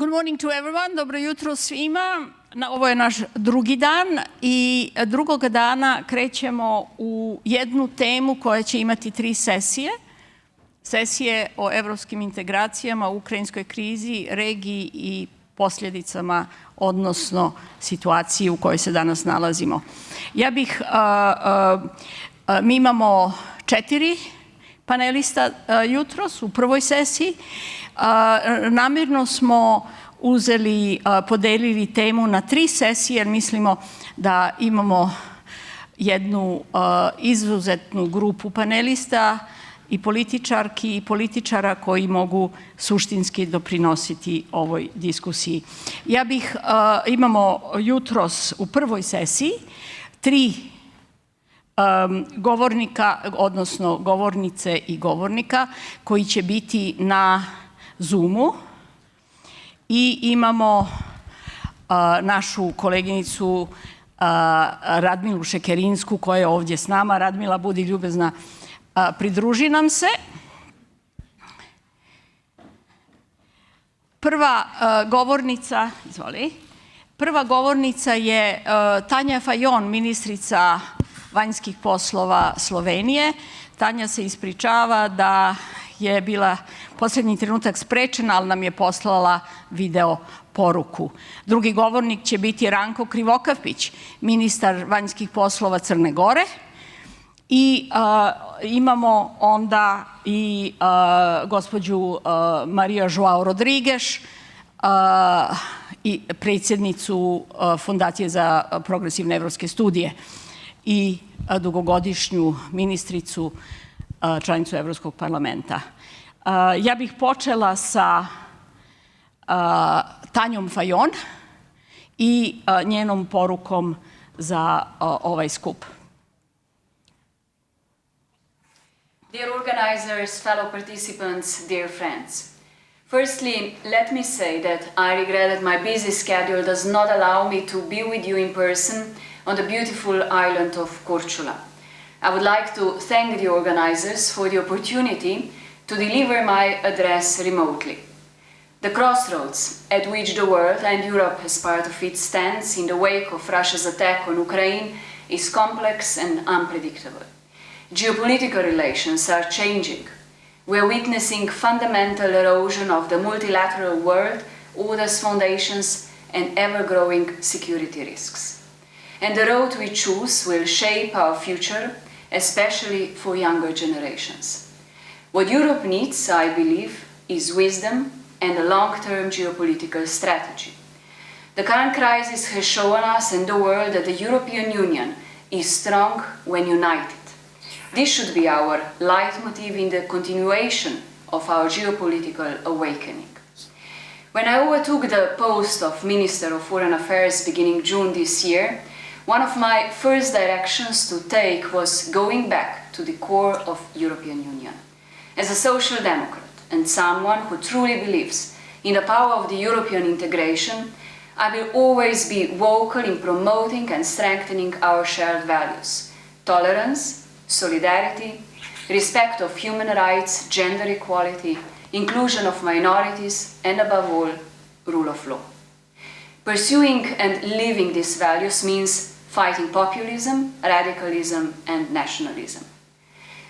Good morning to everyone. Dobro jutro svima. Ovo je naš drugi dan i drugog dana krećemo u jednu temu koja će imati 3 sesije. Sesije o evropskim integracijama, ukrajinskoj krizi, regiji i posljedicama, odnosno situaciji u kojoj se danas nalazimo. Mi imamo 4 panelista jutros u prvoj sesiji. Namjerno smo podelili temu na 3 sesije jer mislimo da imamo jednu izuzetnu grupu panelista i političarki i političara koji mogu suštinski doprinositi ovoj diskusiji. Imamo jutros u prvoj sesiji 3 govornika, odnosno govornice i govornika koji će biti na Zoomu i imamo našu koleginicu Radmilu Šekerinsku koja je ovdje s nama. Radmila, budi ljubezna, pridruži nam se. Prva govornica je Tanja Fajon, ministrica vanjskih poslova Slovenije. Tanja se ispričava da je bila posljednji trenutak sprečena, ali nam je poslala video poruku. Drugi govornik će biti Ranko Krivokapić, ministar vanjskih poslova Crne Gore. I imamo onda i gospođu Marija Joao Rodriguez, i predsjednicu Fondacije za progresivne evropske studije i dugogodišnju ministricu, članicu Evropskog parlamenta. Ja bih počela sa Tanjom Fajon i njenom porukom za ovaj skup. Dear organizers, fellow participants, dear friends. Firstly, let me say that I regret that my busy schedule does not allow me to be with you in person on the beautiful island of KORČULA. I would like to thank the organizers for the opportunity to deliver my address remotely. The crossroads at which the world and Europe as part of it stands in the wake of Russia's attack on Ukraine is complex and unpredictable. Geopolitical relations are changing. We are witnessing fundamental erosion of the multilateral world, order's foundations, and ever-growing security risks. And the road we choose will shape our future, especially for younger generations. What Europe needs, I believe, is wisdom and a long-term geopolitical strategy. The current crisis has shown us and the world that the European Union is strong when united. This should be our leitmotif in the continuation of our geopolitical awakening. When I overtook the post of Minister of Foreign Affairs beginning June this year, one of my first directions to take was going back to the core of European Union. As a social democrat and someone who truly believes in the power of the European integration, I will always be vocal in promoting and strengthening our shared values: tolerance, solidarity, respect of human rights, gender equality, inclusion of minorities, and above all, rule of law. Pursuing and living these values means fighting populism, radicalism, and nationalism.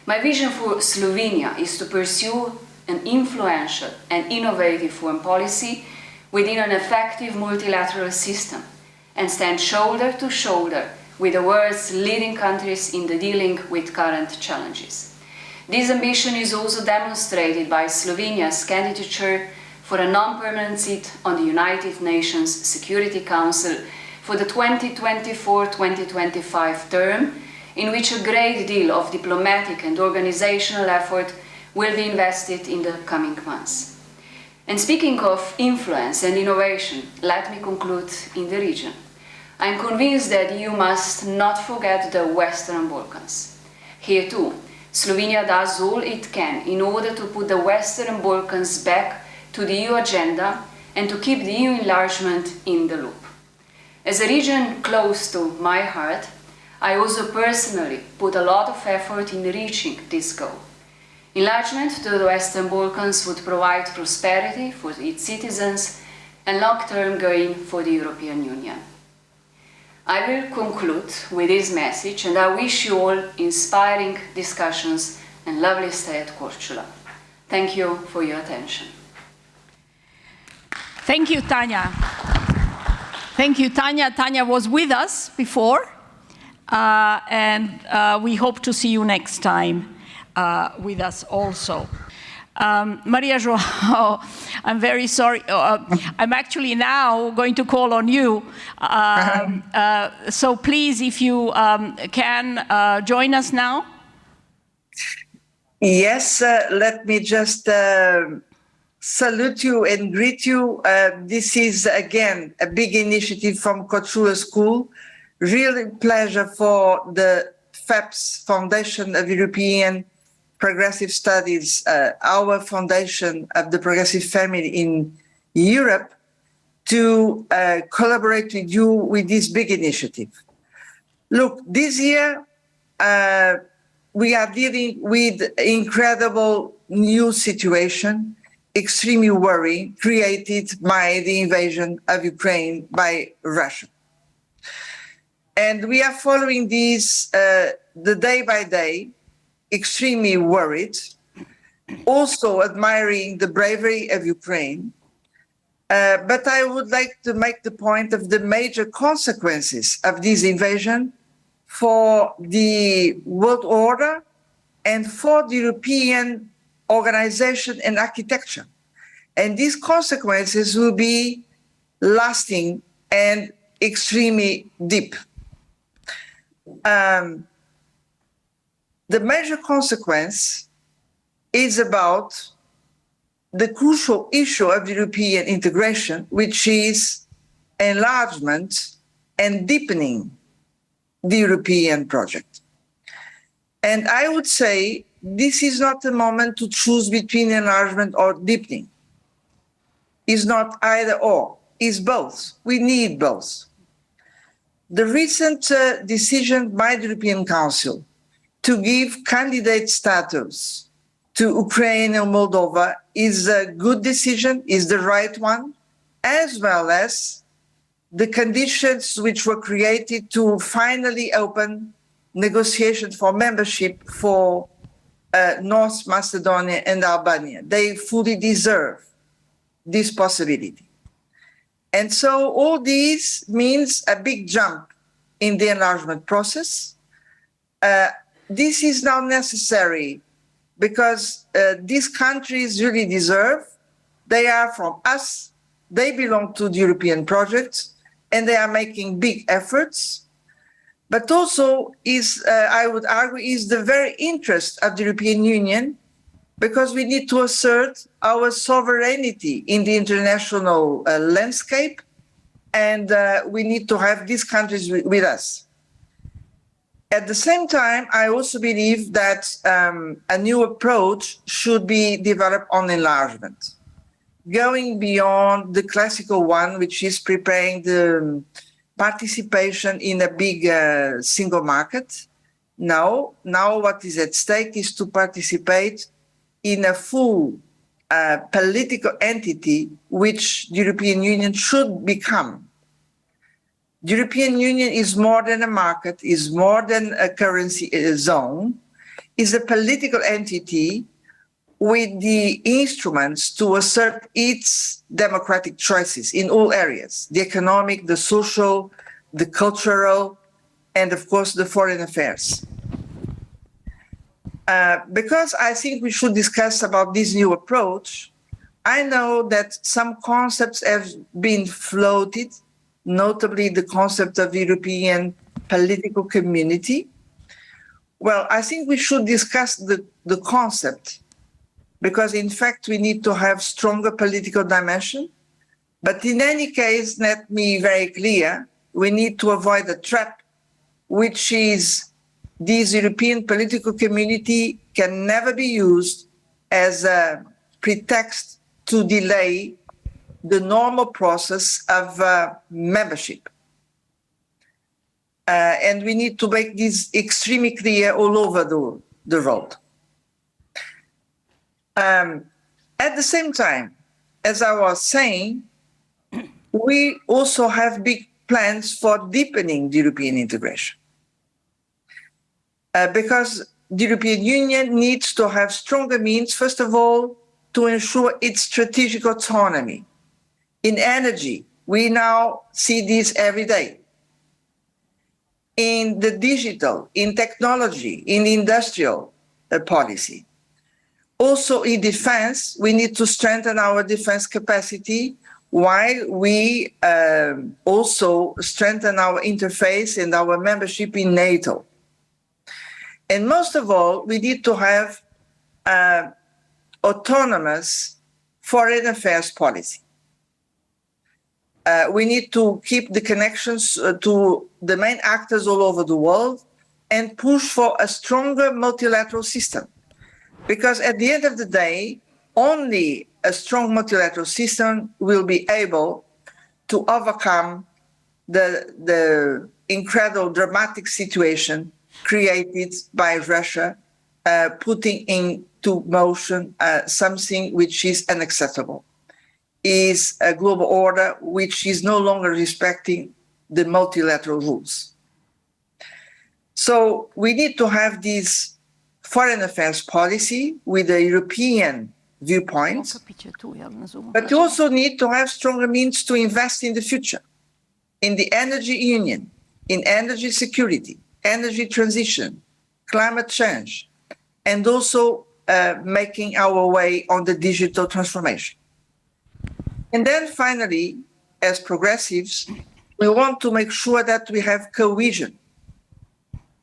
My vision for Slovenia is to pursue an influential and innovative foreign policy within an effective multilateral system and stand shoulder to shoulder with the world's leading countries in the dealing with current challenges. This ambition is also demonstrated by Slovenia's candidature for a non-permanent seat on the United Nations Security Council for the 2024-2025 term, in which a great deal of diplomatic and organizational effort will be invested in the coming months. And speaking of influence and innovation, let me conclude in the region. I am convinced that the EU must not forget the Western Balkans. Here too, Slovenia does all it can in order to put the Western Balkans back to the EU agenda and to keep the EU enlargement in the loop. As a region close to my heart, I also personally put a lot of effort in reaching this goal. Enlargement to the Western Balkans would provide prosperity for its citizens and long-term gain for the European Union. I will conclude with this message, and I wish you all inspiring discussions and lovely stay at KORČULA. Thank you for your attention. Thank you, Tanya. Thank you, Tanya. Tanya was with us before, and we hope to see you next time with us also. Maria Joao, I'm very sorry. I'm actually now going to call on you. So please, if you can join us now. Yes, let me just salute you and greet you. This is, again, a big initiative from KORČULA School. Really pleasure for the FEPS, Foundation of European Progressive Studies, our foundation of the progressive family in Europe, to collaborate with you with this big initiative. Look, this year we are dealing with incredible new situation, extremely worrying, created by the invasion of Ukraine by Russia. And we are following this the day by day, extremely worried, also admiring the bravery of Ukraine. But I would like to make the point of the major consequences of this invasion for the world order and for the European organization and architecture. And these consequences will be lasting and extremely deep. The major consequence is about the crucial issue of European integration, which is enlargement and deepening the European project. And I would say this is not the moment to choose between enlargement or deepening. It's not either or, it's both. We need both. The recent decision by the European Council to give candidate status to Ukraine and Moldova is a good decision, is the right one, as well as the conditions which were created to finally open negotiations for membership for North Macedonia and Albania. They fully deserve this possibility. And so all this means a big jump in the enlargement process. This is now necessary because these countries really deserve. They are from us, they belong to the European project, and they are making big efforts. But also is, I would argue, is the very interest of the European Union, because we need to assert our sovereignty in the international landscape, and we need to have these countries with us. At the same time, I also believe that a new approach should be developed on enlargement, going beyond the classical one, which is preparing the participation in a big single market. Now what is at stake is to participate in a full political entity, which the European Union should become. The European Union is more than a market, is more than a currency zone, is a political entity with the instruments to assert its democratic choices in all areas, the economic, the social, the cultural, and of course the foreign affairs. Because I think we should discuss about this new approach, I know that some concepts have been floated, notably the concept of European political community. Well, I think we should discuss the concept, because in fact we need to have stronger political dimension. But in any case, let me be very clear, we need to avoid a trap, which is this European political community can never be used as a pretext to delay the normal process of membership. And we need to make this extremely clear all over the road. At the same time, as I was saying, we also have big plans for deepening the European integration. Because the European Union needs to have stronger means, first of all, to ensure its strategic autonomy. In energy, we now see this every day. In the digital, in technology, in industrial policy. Also in defense, we need to strengthen our defense capacity while we also strengthen our interface and our membership in NATO. And most of all, we need to have autonomous foreign affairs policy. We need to keep the connections to the main actors all over the world and push for a stronger multilateral system. Because at the end of the day, only a strong multilateral system will be able to overcome the incredible dramatic situation created by Russia, putting into motion something which is unacceptable. Is a global order which is no longer respecting the multilateral rules. So we need to have this foreign affairs policy with a European viewpoint, but we also need to have stronger means to invest in the future, in the energy union, in energy security, energy transition, climate change, and also making our way on the digital transformation. And then finally, as progressives, we want to make sure that we have cohesion.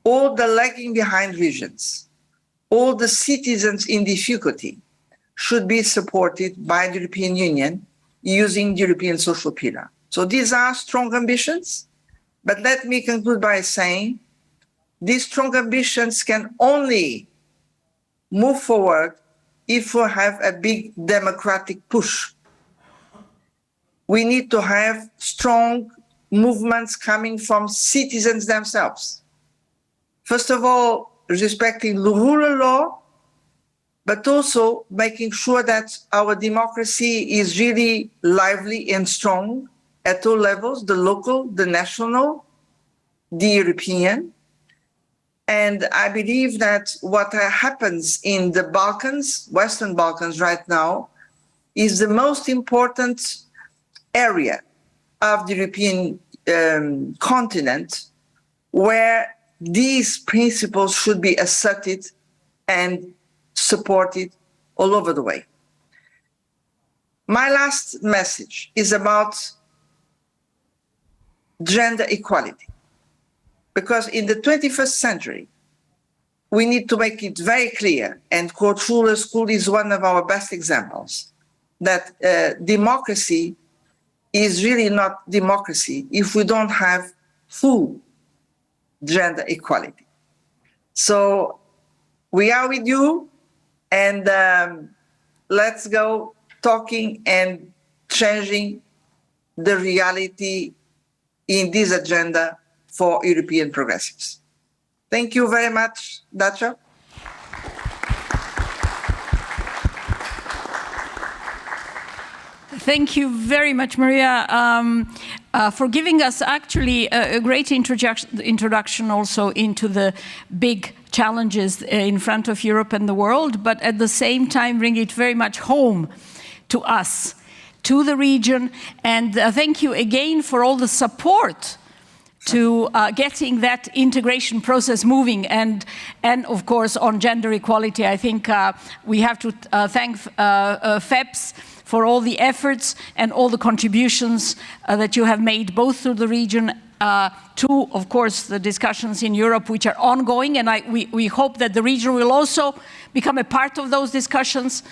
All the lagging behind regions, all the citizens in difficulty should be supported by the European Union using the European social pillar. So these are strong ambitions, but let me conclude by saying these strong ambitions can only move forward if we have a big democratic push. We need to have strong movements coming from citizens themselves. First of all, respecting the rule of law, but also making sure that our democracy is really lively and strong at all levels, the local, the national, the European. And I believe that what happens in the Balkans, Western Balkans right now, is the most important area of the European continent where these principles should be asserted and supported all over the way. My last message is about gender equality, because in the 21st century, we need to make it very clear, and KORČULA school is one of our best examples, that democracy is really not democracy if we don't have full gender equality. So we are with you, and let's go talking and changing the reality in this agenda for European progressives. Thank you very much, Dacia. Thank you very much, Maria, for giving us actually a great introduction also into the big challenges in front of Europe and the world, but at the same time bring it very much home to us, to the region. And thank you again for all the support to getting that integration process moving, and of course on gender equality. I think we have to thank FEPS for all the efforts and all the contributions that you have made, both through the region to, of course, the discussions in Europe, which are ongoing, and we hope that the region will also become a part of those discussions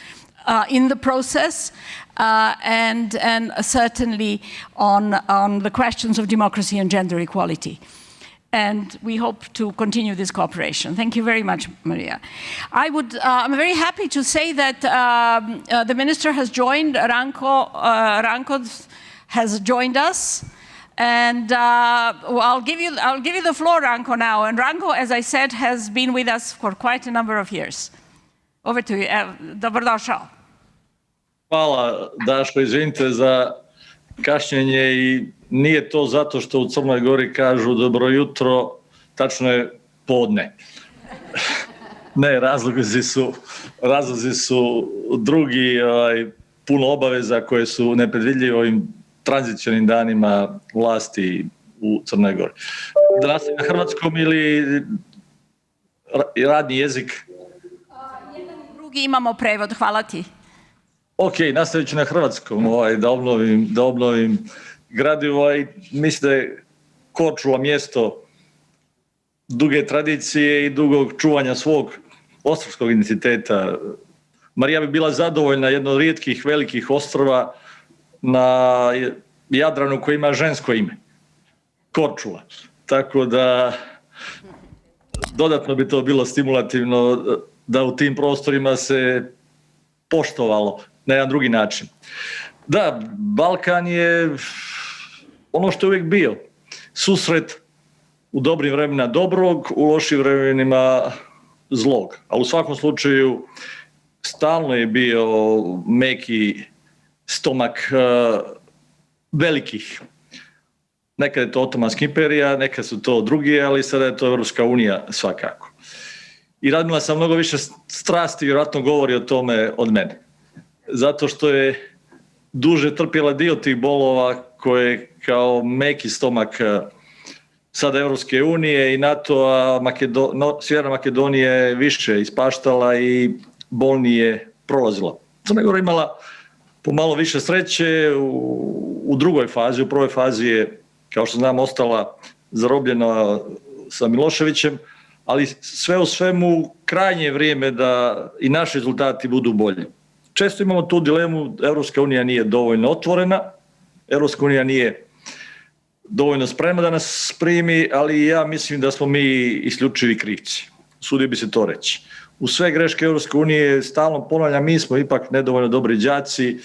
in the process, and certainly on the questions of democracy and gender equality. And we hope to continue this cooperation. Thank you very much, Maria. I'm very happy to say that the minister has joined, Ranko has joined us. And I'll give you the floor, Ranko, now. And Ranko, as I said, has been with us for quite a number of years. Over to you. Dobrodošao. Hvala, Daško, izvinite za kašnjenje i nije to zato što u Crnoj Gori kažu dobro jutro, tačno je podne. Ne, razlozi su drugi, puno obaveza koje su nepredvidljive ovim tranzicionim danima vlasti u Crnoj Gori. Da nastavim na hrvatskom ili radni jezik? Jedan i drugi imamo prevod, hvala ti. Ok, nastavit ću na hrvatskom, da obnovim gradivo i mislim da je Korčula mjesto duge tradicije i dugog čuvanja svog ostrvskog identiteta. Marija bi bila zadovoljna, jedno od rijetkih velikih ostrva na Jadranu koji ima žensko ime. Korčula. Tako da dodatno bi to bilo stimulativno da u tim prostorima se poštovalo na jedan drugi način. Da, Balkan je ono što je uvijek bio. Susret u dobrim vremenima dobrog, u lošim vremenima zlog. A u svakom slučaju stalno je bio meki stomak velikih. Nekad je to Otomanska imperija, nekad su to drugi, ali sada je to Europska unija svakako. I Radmila sam mnogo više strasti, vjerojatno govori o tome od mene. Zato što je duže trpjela dio tih bolova koje kao meki stomak sada Europske unije i NATO-a, Sjeverna Makedonija je više ispaštala i bolnije prolazila. Crna Gora imala pomalo više sreće u drugoj fazi. U prvoj fazi je, kao što znam, ostala zarobljena sa Miloševićem, ali sve u svemu krajnje vrijeme da i naši rezultati budu bolji. Često imamo tu dilemu, Europska unija nije dovoljno otvorena, Europska unija nije dovoljno spremna da nas primi, ali ja mislim da smo mi isključivi krivci. Usudio bi se to reći. U sve greške Europske unije stalno ponavljam, mi smo ipak nedovoljno dobri đaci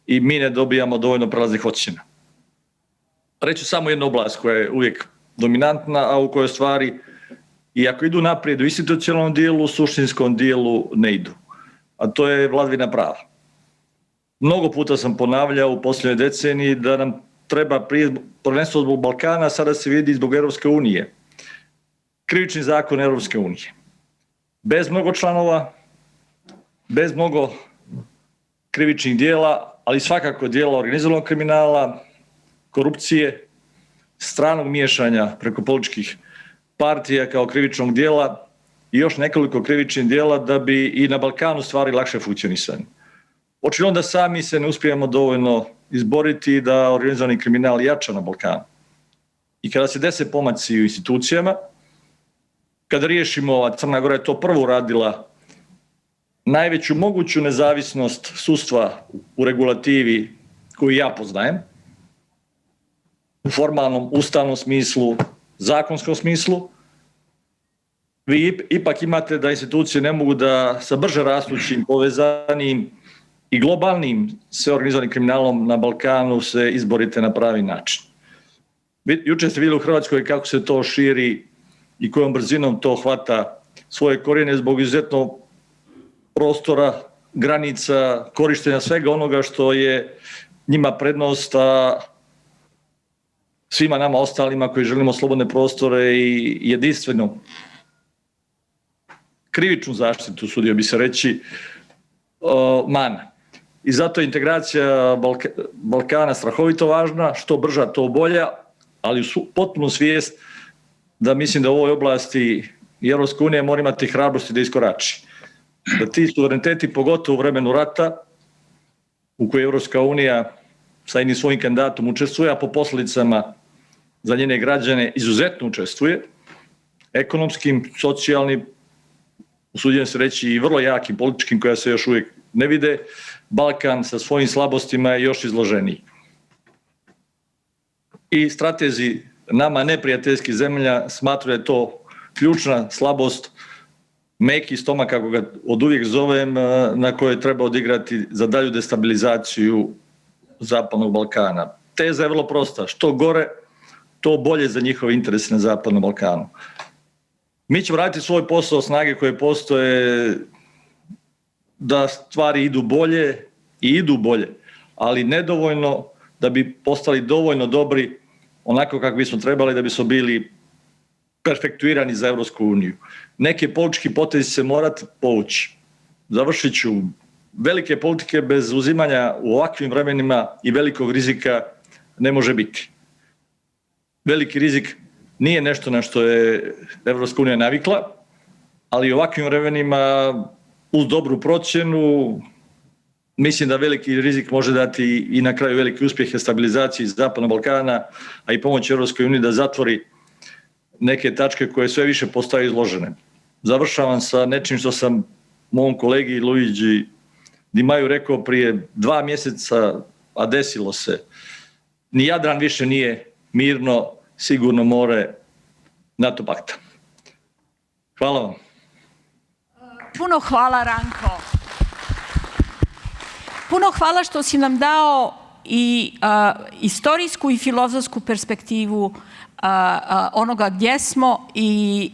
i mi ne dobijamo dovoljno prelaznih ocjena. Reću samo jednu oblast koja je uvijek dominantna, a u kojoj stvari, i ako idu naprijed u institucionalnom dijelu, u suštinskom dijelu ne idu. A to je vladavina prava. Mnogo puta sam ponavljao u posljednjoj deceniji da nam treba prvenstveno zbog Balkana, sada se vidi zbog Europske unije. Krivični zakon Europske unije. Bez mnogo članova, bez mnogo krivičnih dijela, ali svakako dijela organiziranog kriminala, korupcije, stranog miješanja preko političkih partija kao krivičnog dijela i još nekoliko krivičnih dijela da bi i na Balkanu stvari lakše funkcionisanje. Očigledno da sami se ne uspijemo dovoljno izboriti da organizirani kriminal jača na Balkanu. I kada se dese pomaci u institucijama, kada riješimo, a Crna Gora je to prvo uradila, najveću moguću nezavisnost sudstva u regulativi koju ja poznajem, u formalnom, ustavnom smislu, zakonskom smislu, vi ipak imate da institucije ne mogu da sa brže rastućim, povezanim i globalnim sve organizovanim kriminalom na Balkanu se izborite na pravi način. Jučer ste vidjeli u Hrvatskoj kako se to širi i kojom brzinom to hvata svoje korijene zbog izuzetno prostora, granica, korištenja svega onoga što je njima prednost, a svima nama ostalima koji želimo slobodne prostore i jedinstveno krivičnu zaštitu, sudio bi se reći, mana. I zato je integracija Balkana strahovito važna, što brža to bolja, ali potpunu svijest da mislim da u ovoj oblasti Europska unija mora imati hrabrosti da iskorači. Da ti suvereniteti, pogotovo u vremenu rata, u kojoj Europska unija sa jednim svojim kandidatom učestvuje, a po posljedicama za njene građane izuzetno učestvuje, ekonomskim, socijalnim, usuđujem se reći i vrlo jakim političkim koja se još uvijek ne vide, Balkan sa svojim slabostima je još izloženiji. I stratezi nama neprijateljskih zemlja smatraju da je to ključna slabost, meki stomak, kako ga od uvijek zovem, na kojoj treba odigrati za dalju destabilizaciju Zapadnog Balkana. Teza je vrlo prosta, što gore, to bolje za njihove interese na Zapadnom Balkanu. Mi ćemo raditi svoj posao, snage koje postoje da stvari idu bolje i idu bolje, ali nedovoljno da bi postali dovoljno dobri onako kako bismo trebali da bismo bili perfektuirani za Europsku uniju. Neke politički potezi se morati povući. Završit ću. Velike politike bez uzimanja u ovakvim vremenima i velikog rizika ne može biti. Veliki rizik nije nešto na što je Evropska unija navikla, ali u ovakvim vremenima uz dobru procjenu mislim da veliki rizik može dati i na kraju veliki uspjehe stabilizaciji Zapadnog Balkana, a i pomoći Evropskoj uniji da zatvori neke tačke koje sve više postaju izložene. Završavam sa nečim što sam mom kolegi Luigi Di Maju rekao prije 2 mjeseca, a desilo se. Ni Jadran više nije mirno, sigurno more NATO pakta. Hvala vam. Puno hvala, Ranko. Puno hvala što si nam dao i istorijsku i filozofsku perspektivu onoga gdje smo i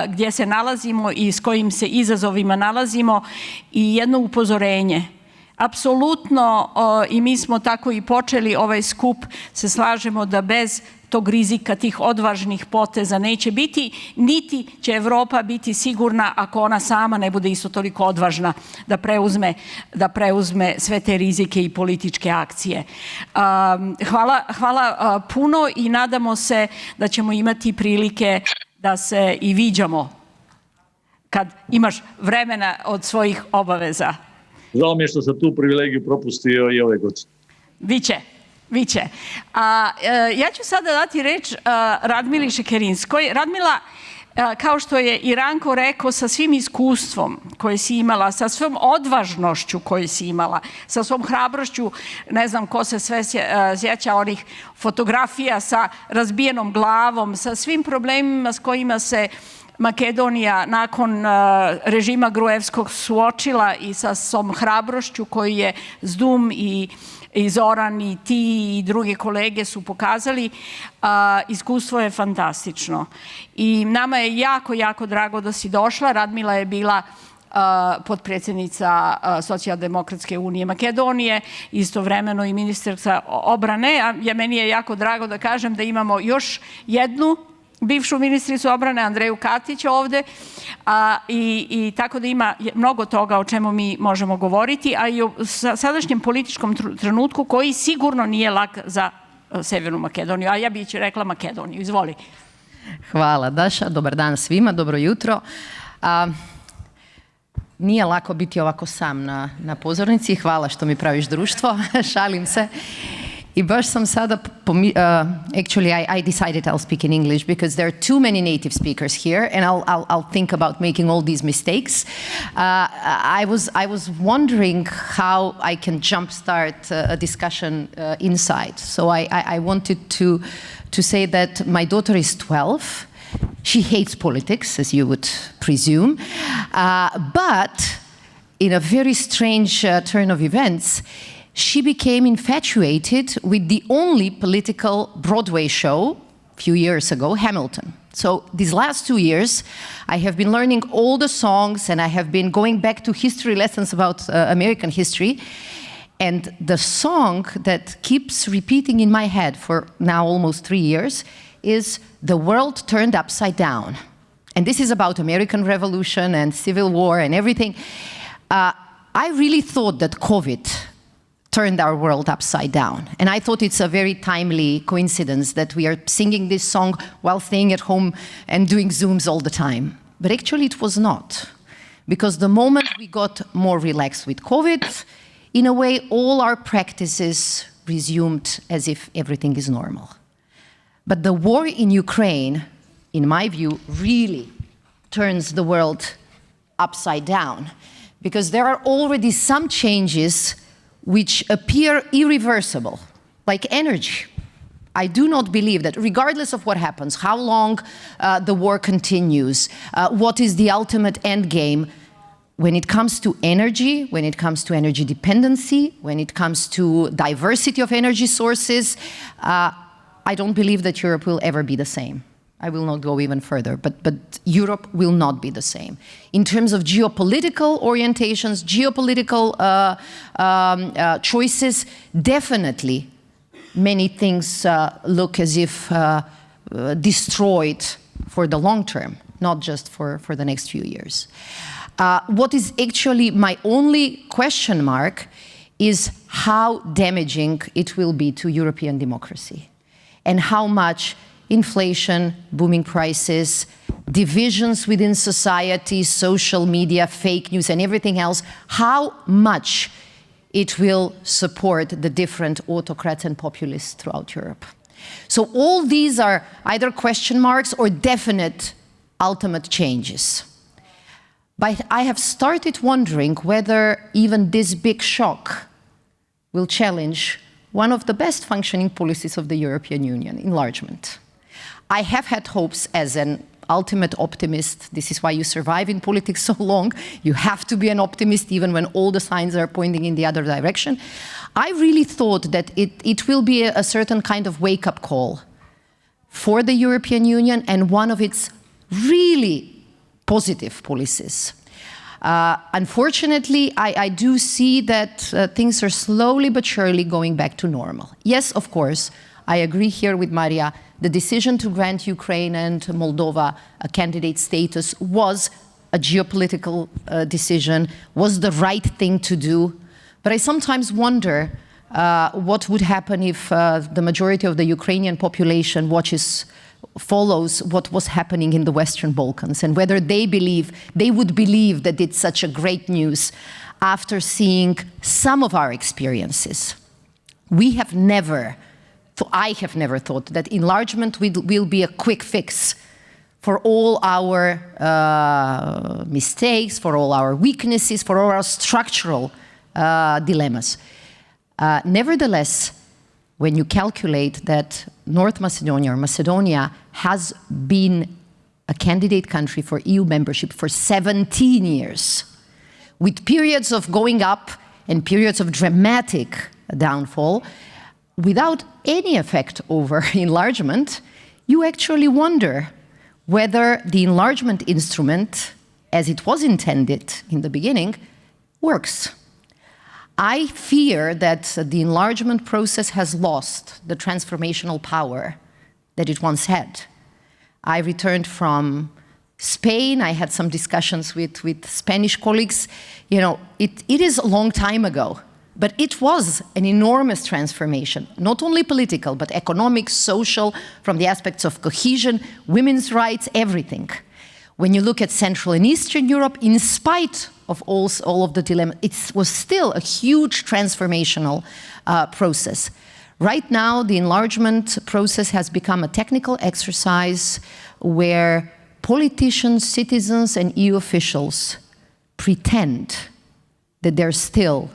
gdje se nalazimo i s kojim se izazovima nalazimo i jedno upozorenje. Apsolutno, i mi smo tako i počeli ovaj skup, se slažemo da bez tog rizika, tih odvažnih poteza neće biti, niti će Evropa biti sigurna ako ona sama ne bude isto toliko odvažna da preuzme sve te rizike i političke akcije. Hvala puno i nadamo se da ćemo imati prilike da se i viđamo kad imaš vremena od svojih obaveza. Žao mi je što sam tu privilegiju propustio i ove godine. Biće. Ja ću sada dati reč Radmili Šekerinskoj. Radmila, kao što je i Ranko rekao, sa svim iskustvom koje si imala, sa svom odvažnošću koju si imala, sa svom hrabrošću, ne znam ko se sve sjeća onih fotografija sa razbijenom glavom, sa svim problemima s kojima se Makedonija nakon režima Gruevskog suočila i sa svom hrabrošću koju je Zdum i Zoran i ti i druge kolege su pokazali, iskustvo je fantastično. I nama je jako, jako drago da si došla. Radmila je bila potpredsjednica Socijaldemokratske unije Makedonije, istovremeno i ministrica obrane. Meni je jako drago da kažem da imamo još jednu bivšu ministricu obrane, Andreju Katić ovde, i tako da ima mnogo toga o čemu mi možemo govoriti, a i o sadašnjem političkom trenutku koji sigurno nije lak za Severnu Makedoniju, a ja bih rekla Makedoniju. Izvoli. Hvala, Daša. Dobar dan svima, dobro jutro. Nije lako biti ovako sam na pozornici. Hvala što mi praviš društvo. Šalim se. I baš sam sada, actually I decided I'll speak in English because there are too many native speakers here and I'll think about making all these mistakes. I was wondering how I can jumpstart a discussion inside. So I wanted to say that my daughter is 12. She hates politics, as you would presume, but in a very strange turn of events, she became infatuated with the only political Broadway show a few years ago, Hamilton. So these last 2 years, I have been learning all the songs and I have been going back to history lessons about American history. And the song that keeps repeating in my head for now almost 3 years is The World Turned Upside Down. And this is about American Revolution and Civil War and everything. I really thought that COVID turned our world upside down. And I thought it's a very timely coincidence that we are singing this song while staying at home and doing Zooms all the time. But actually it was not. Because the moment we got more relaxed with COVID, in a way all our practices resumed as if everything is normal. But the war in Ukraine, in my view, really turns the world upside down. Because there are already some changes which appear irreversible, like energy. I do not believe that, regardless of what happens, how long the war continues, what is the ultimate end game, when it comes to energy, when it comes to energy dependency, when it comes to diversity of energy sources, I don't believe that Europe will ever be the same. I will not go even further, but Europe will not be the same. In terms of geopolitical orientations, geopolitical choices, definitely many things look as if destroyed for the long term, not just for the next few years. What is actually my only question mark is how damaging it will be to European democracy, and how much inflation, booming prices, divisions within society, social media, fake news, and everything else, how much it will support the different autocrats and populists throughout Europe. So all these are either question marks or definite ultimate changes. But I have started wondering whether even this big shock will challenge one of the best functioning policies of the European Union, enlargement. I have had hopes as an ultimate optimist. This is why you survive in politics so long. You have to be an optimist even when all the signs are pointing in the other direction. I really thought that it will be a certain kind of wake-up call for the European Union and one of its really positive policies. Unfortunately, I do see that things are slowly but surely going back to normal. Yes, of course, I agree here with Maria. The decision to grant Ukraine and Moldova a candidate status was a geopolitical decision, was the right thing to do. But I sometimes wonder what would happen if the majority of the Ukrainian population follows what was happening in the Western Balkans, and whether they would believe that it's such a great news after seeing some of our experiences. I have never thought that enlargement will be a quick fix for all our mistakes, for all our weaknesses, for all our structural dilemmas. Nevertheless, when you calculate that North Macedonia or Macedonia has been a candidate country for EU membership for 17 years, with periods of going up and periods of dramatic downfall, without any effect over enlargement, you actually wonder whether the enlargement instrument, as it was intended in the beginning, works. I fear that the enlargement process has lost the transformational power that it once had. I returned from Spain. I had some discussions with Spanish colleagues. You know, it is a long time ago, but it was an enormous transformation, not only political, but economic, social, from the aspects of cohesion, women's rights, everything. When you look at Central and Eastern Europe, in spite of all of the dilemma, it was still a huge transformational process. Right now, the enlargement process has become a technical exercise where politicians, citizens, and EU officials pretend that they're still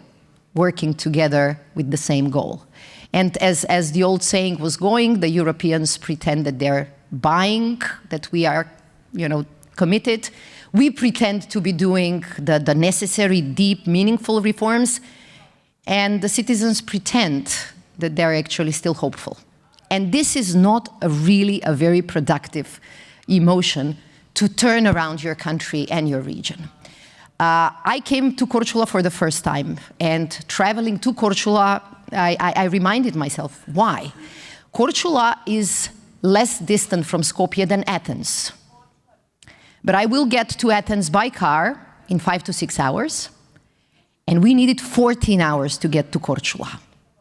working together with the same goal. And as the old saying was going, the Europeans pretend that they're buying, that we are, committed. We pretend to be doing the necessary, deep, meaningful reforms, and the citizens pretend that they're actually still hopeful. And this is not really a very productive emotion to turn around your country and your region. I came to KORČULA for the first time, and traveling to KORČULA, I reminded myself, why? KORČULA is less distant from Skopje than Athens. But I will get to Athens by car in 5 to 6 hours, and we needed 14 hours to get to KORČULA.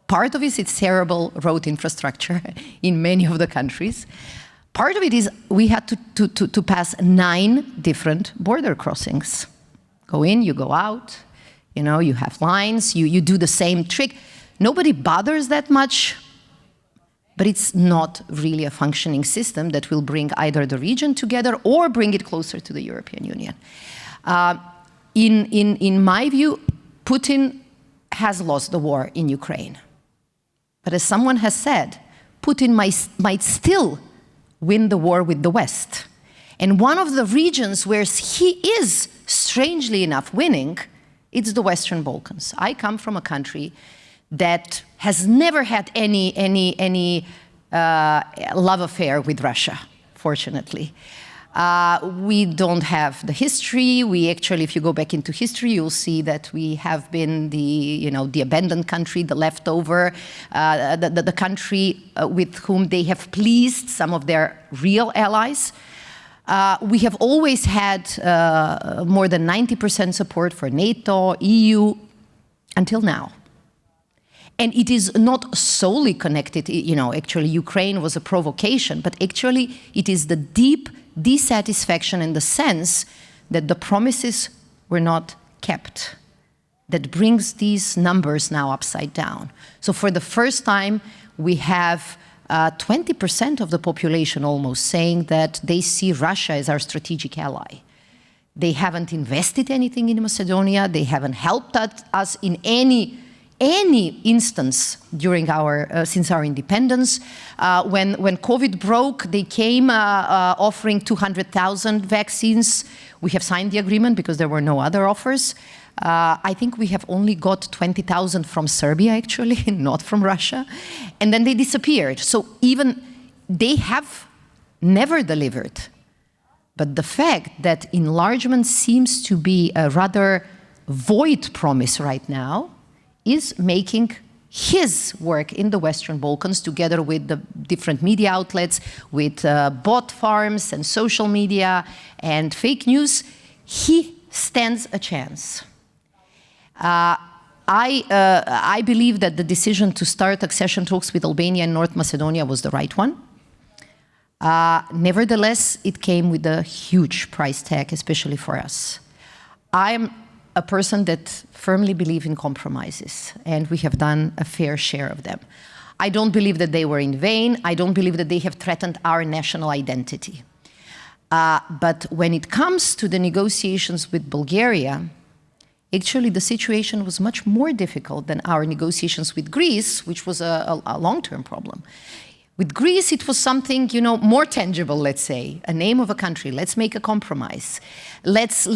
Part of it is terrible road infrastructure in many of the countries. Part of it is we had to pass 9 different border crossings. Go in, you go out, you have lines, you do the same trick. Nobody bothers that much, but it's not really a functioning system that will bring either the region together or bring it closer to the European Union. In my view, Putin has lost the war in Ukraine. But as someone has said, Putin might still win the war with the West. And one of the regions where he is, strangely enough, winning, it's the Western Balkans. I come from a country that has never had any love affair with Russia. fortunately. We don't have the history. We actually, if you go back into history, you'll see that we have been the abandoned country, the leftover, the country with whom they have pleased some of their real allies. We have always had more than 90% support for NATO, EU, until now. And it is not solely connected, actually Ukraine was a provocation, but actually it is the deep dissatisfaction in the sense that the promises were not kept that brings these numbers now upside down. So for the first time, we have 20% of the population almost saying that they see Russia as our strategic ally. They haven't invested anything in Macedonia. They haven't helped us in any instance during since our independence. When COVID broke, they came offering 200,000 vaccines. We have signed the agreement because there were no other offers. I think we have only got 20,000 from Serbia, actually, not from Russia. And then they disappeared. So even they have never delivered. But the fact that enlargement seems to be a rather void promise right now is making his work in the Western Balkans, together with the different media outlets, with bot farms and social media and fake news, he stands a chance. I believe that the decision to start accession talks with Albania and North Macedonia was the right one. Nevertheless, it came with a huge price tag, especially for us. I am a person that firmly believes in compromises, and we have done a fair share of them. I don't believe that they were in vain. I don't believe that they have threatened our national identity. But when it comes to the negotiations with Bulgaria, actually the situation was much more difficult than our negotiations with Greece, which was a long-term problem. With Greece, it was something, more tangible, let's say, a name of a country. Let's make a compromise. Let's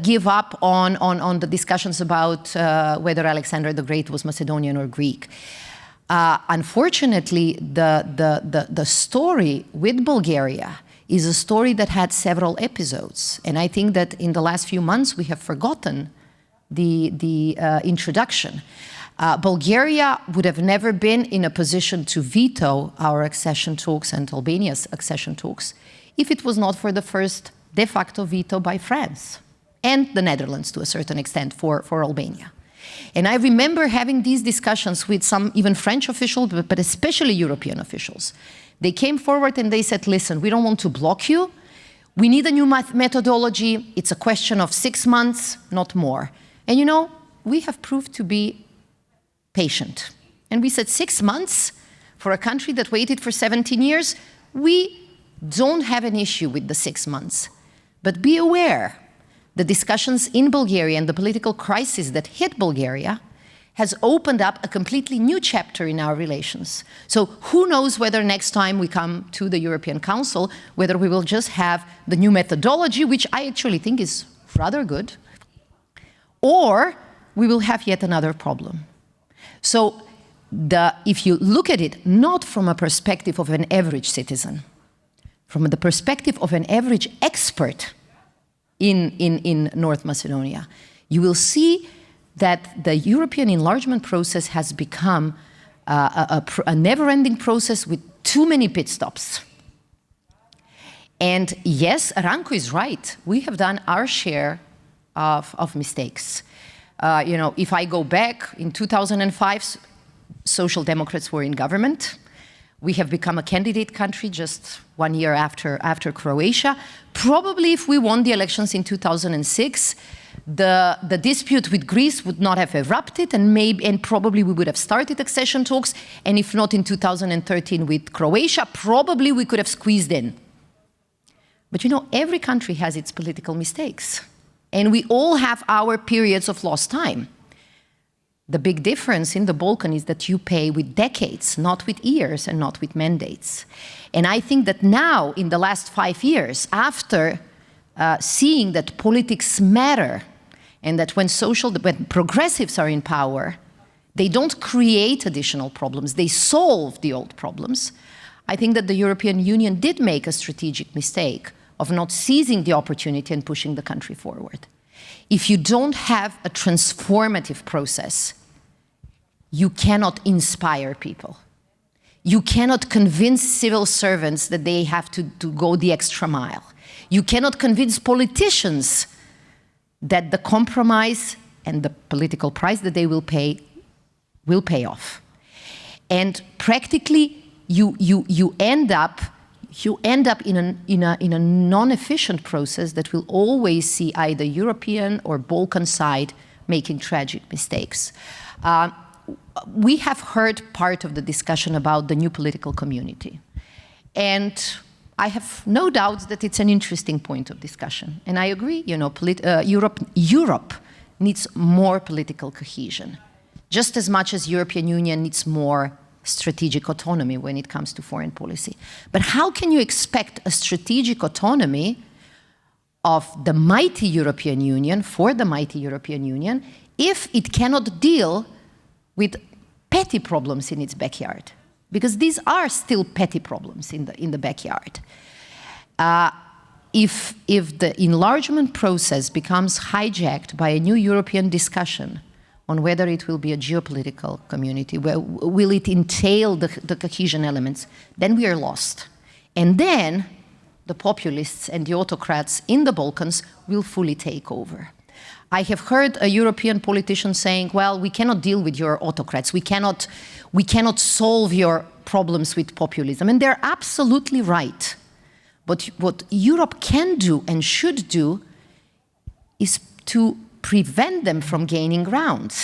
give up on the discussions about whether Alexander the Great was Macedonian or Greek. Unfortunately, the story with Bulgaria is a story that had several episodes. And I think that in the last few months, we have forgotten the introduction. Bulgaria would have never been in a position to veto our accession talks and Albania's accession talks if it was not for the first de facto veto by France and the Netherlands to a certain extent for Albania. And I remember having these discussions with some even French officials, but especially European officials. They came forward and they said, listen, we don't want to block you. We need a new methodology. It's a question of 6 months, not more. And we have proved to be patient. And we said 6 months for a country that waited for 17 years, we don't have an issue with the 6 months. But be aware, the discussions in Bulgaria and the political crisis that hit Bulgaria has opened up a completely new chapter in our relations. So who knows whether next time we come to the European Council, whether we will just have the new methodology, which I actually think is rather good, or we will have yet another problem. So if you look at it, not from a perspective of an average citizen, from the perspective of an average expert in North Macedonia, you will see that the European enlargement process has become a never-ending process with too many pit stops. And yes, Ranko is right. We have done our share of mistakes. If I go back, in 2005, Social Democrats were in government. We have become a candidate country just 1 year after Croatia. Probably if we won the elections in 2006, the dispute with Greece would not have erupted, and probably we would have started accession talks. And if not in 2013 with Croatia, probably we could have squeezed in. But every country has its political mistakes. And we all have our periods of lost time. The big difference in the Balkan is that you pay with decades, not with years and not with mandates. And I think that now, in the last 5 years, after seeing that politics matter and that when progressives are in power, they don't create additional problems, they solve the old problems, I think that the European Union did make a strategic mistake of not seizing the opportunity and pushing the country forward. If you don't have a transformative process, you cannot inspire people. You cannot convince civil servants that they have to go the extra mile. You cannot convince politicians that the compromise and the political price that they will pay off. And practically, you end up in a non-efficient process that will always see either European or Balkan side making tragic mistakes. We have heard part of the discussion about the new political community. And I have no doubts that it's an interesting point of discussion. And I agree, you know, Europe needs more political cohesion, just as much as European Union needs more strategic autonomy when it comes to foreign policy. But how can you expect a strategic autonomy of the mighty European Union, for the mighty European Union, if it cannot deal with petty problems in its backyard? Because these are still petty problems in the backyard. If the enlargement process becomes hijacked by a new European discussion on whether it will be a geopolitical community, will it entail the cohesion elements, then we are lost. And then the populists and the autocrats in the Balkans will fully take over. I have heard a European politician saying, well, we cannot deal with your autocrats. We cannot solve your problems with populism. And they're absolutely right. But what Europe can do and should do is to prevent them from gaining ground.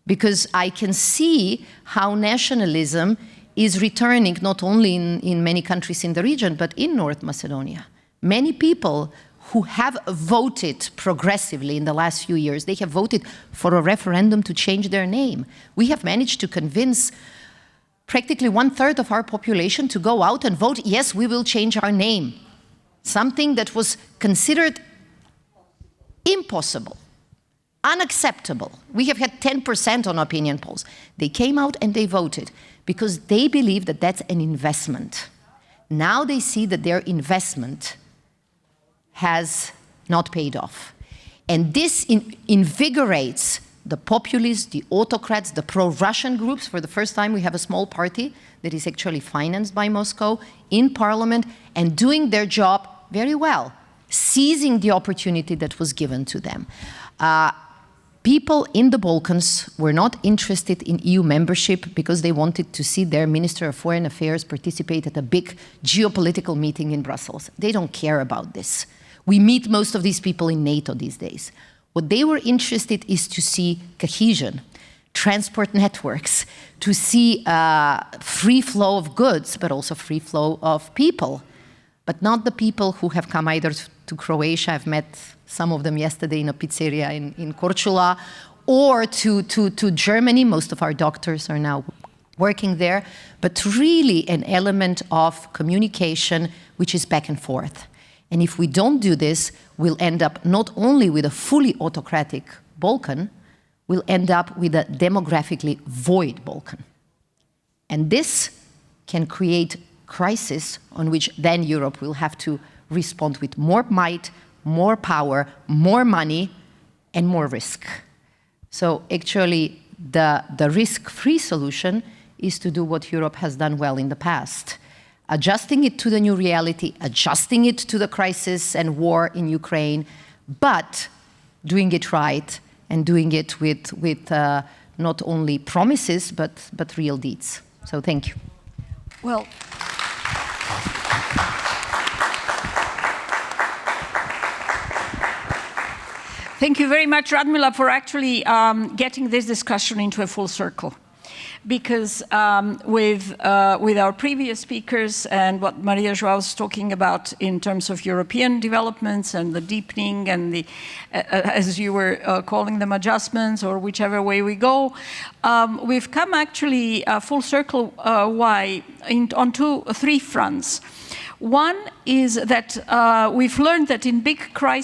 Because I can see how nationalism is returning not only in many countries in the region, but in North Macedonia. Many people who have voted progressively in the last few years, they have voted for a referendum to change their name. We have managed to convince practically 1/3 of our population to go out and vote, yes, we will change our name. Something that was considered impossible, unacceptable. We have had 10% on opinion polls. They came out and they voted because they believe that that's an investment. Now they see that their investment has not paid off. And this invigorates the populists, the autocrats, the pro-Russian groups. For the first time, we have a small party that is actually financed by Moscow in parliament and doing their job very well, seizing the opportunity that was given to them. People in the Balkans were not interested in EU membership because they wanted to see their Minister of Foreign Affairs participate at a big geopolitical meeting in Brussels. They don't care about this. We meet most of these people in NATO these days. What they were interested is to see cohesion, transport networks, to see free flow of goods, but also free flow of people. But not the people who have come either to Croatia, I've met some of them yesterday in a pizzeria in KORČULA, or to Germany. Most of our doctors are now working there, but really an element of communication which is back and forth. And if we don't do this, we'll end up not only with a fully autocratic Balkan, we'll end up with a demographically void Balkan. And this can create crisis on which then Europe will have to respond with more might, more power, more money, and more risk. So actually, the risk-free solution is to do what Europe has done well in the past. Adjusting it to the new reality, adjusting it to the crisis and war in Ukraine, but doing it right and doing it with not only promises, but real deeds. So thank you. Well, thank you very much, Radmila, for actually getting this discussion into a full circle. Because with our previous speakers and what Maria João was talking about in terms of European developments and the deepening and the, as you were calling them, adjustments or whichever way we go, we've come actually full circle on three fronts. One is that we've learned that in big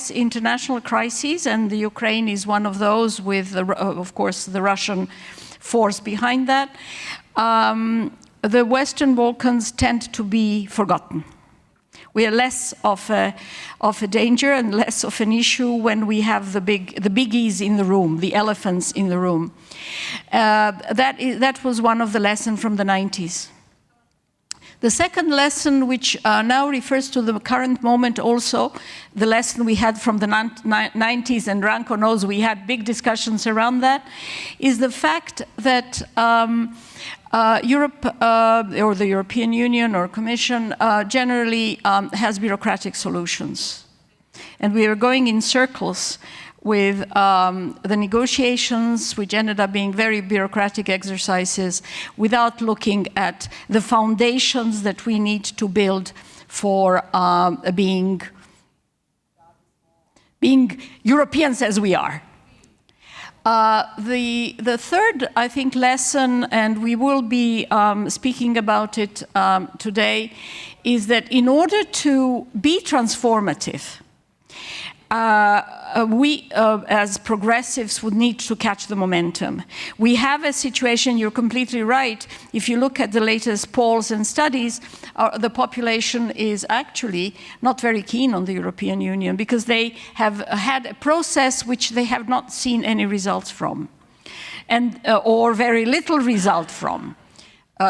international crises, and the Ukraine is one of those with, of course, the Russian force behind that, the Western Balkans tend to be forgotten. We are less of a danger and less of an issue when we have the biggies in the room, the elephants in the room. That was one of the lessons from the 90s. The second lesson, which now refers to the current moment also, the lesson we had from the 90s, and Ranko knows we had big discussions around that, is the fact that Europe, or the European Union or Commission, generally has bureaucratic solutions. And we are going in circles with the negotiations, which ended up being very bureaucratic exercises, without looking at the foundations that we need to build for being Europeans as we are. The third, I think, lesson, and we will be speaking about it today, is that in order to be transformative, we, as progressives, would need to catch the momentum. We have a situation, you're completely right, if you look at the latest polls and studies, the population is actually not very keen on the European Union because they have had a process which they have not seen any results from, and or very little result from.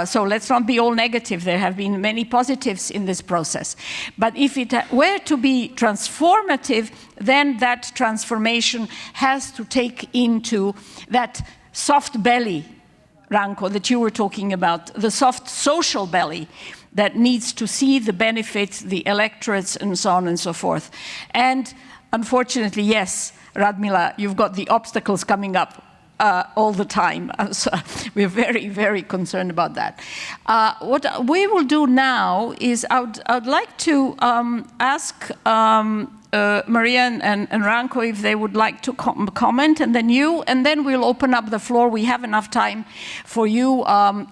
So let's not be all negative. There have been many positives in this process. But if it were to be transformative, then that transformation has to take into that soft belly, Ranko, that you were talking about, the soft social belly that needs to see the benefits, the electorates, and so on and so forth. And unfortunately, yes, Radmila, you've got the obstacles coming up all the time. So we're very, very concerned about that. What we will do now is I'd like to ask Maria and Ranko if they would like to comment, and then you, and then we'll open up the floor. We have enough time for you.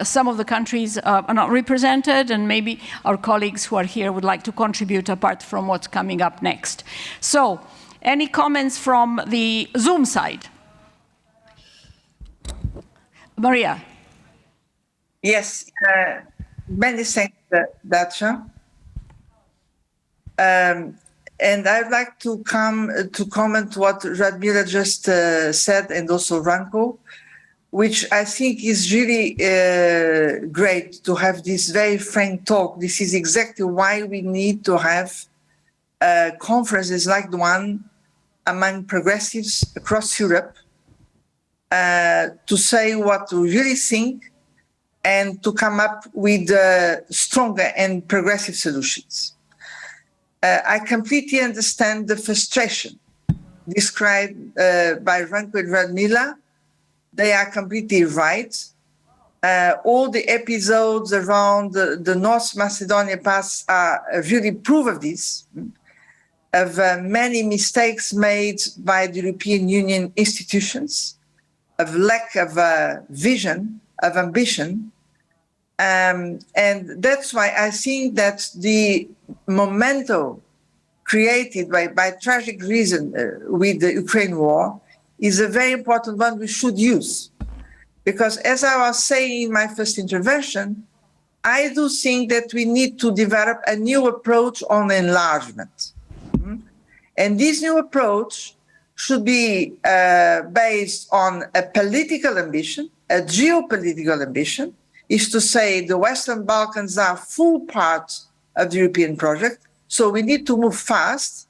Some of the countries are not represented, and maybe our colleagues who are here would like to contribute apart from what's coming up next. So, any comments from the Zoom side? Maria. Yes, many thanks, Dacia. And I'd like to comment what Radmila just said, and also Ranko, which I think is really great to have this very frank talk. This is exactly why we need to have conferences like the one among progressives across Europe, to say what we really think and to come up with stronger and progressive solutions. I completely understand the frustration described by Ranko and Radmila. They are completely right. All the episodes around the North Macedonia pass are really proof of this, of many mistakes made by the European Union institutions, of lack of vision, of ambition. And that's why I think that the momentum created by tragic reason with the Ukraine war is a very important one we should use. Because as I was saying in my first intervention, I do think that we need to develop a new approach on enlargement. And this new approach should be based on a political ambition, a geopolitical ambition, is to say the Western Balkans are full part of the European project, so we need to move fast.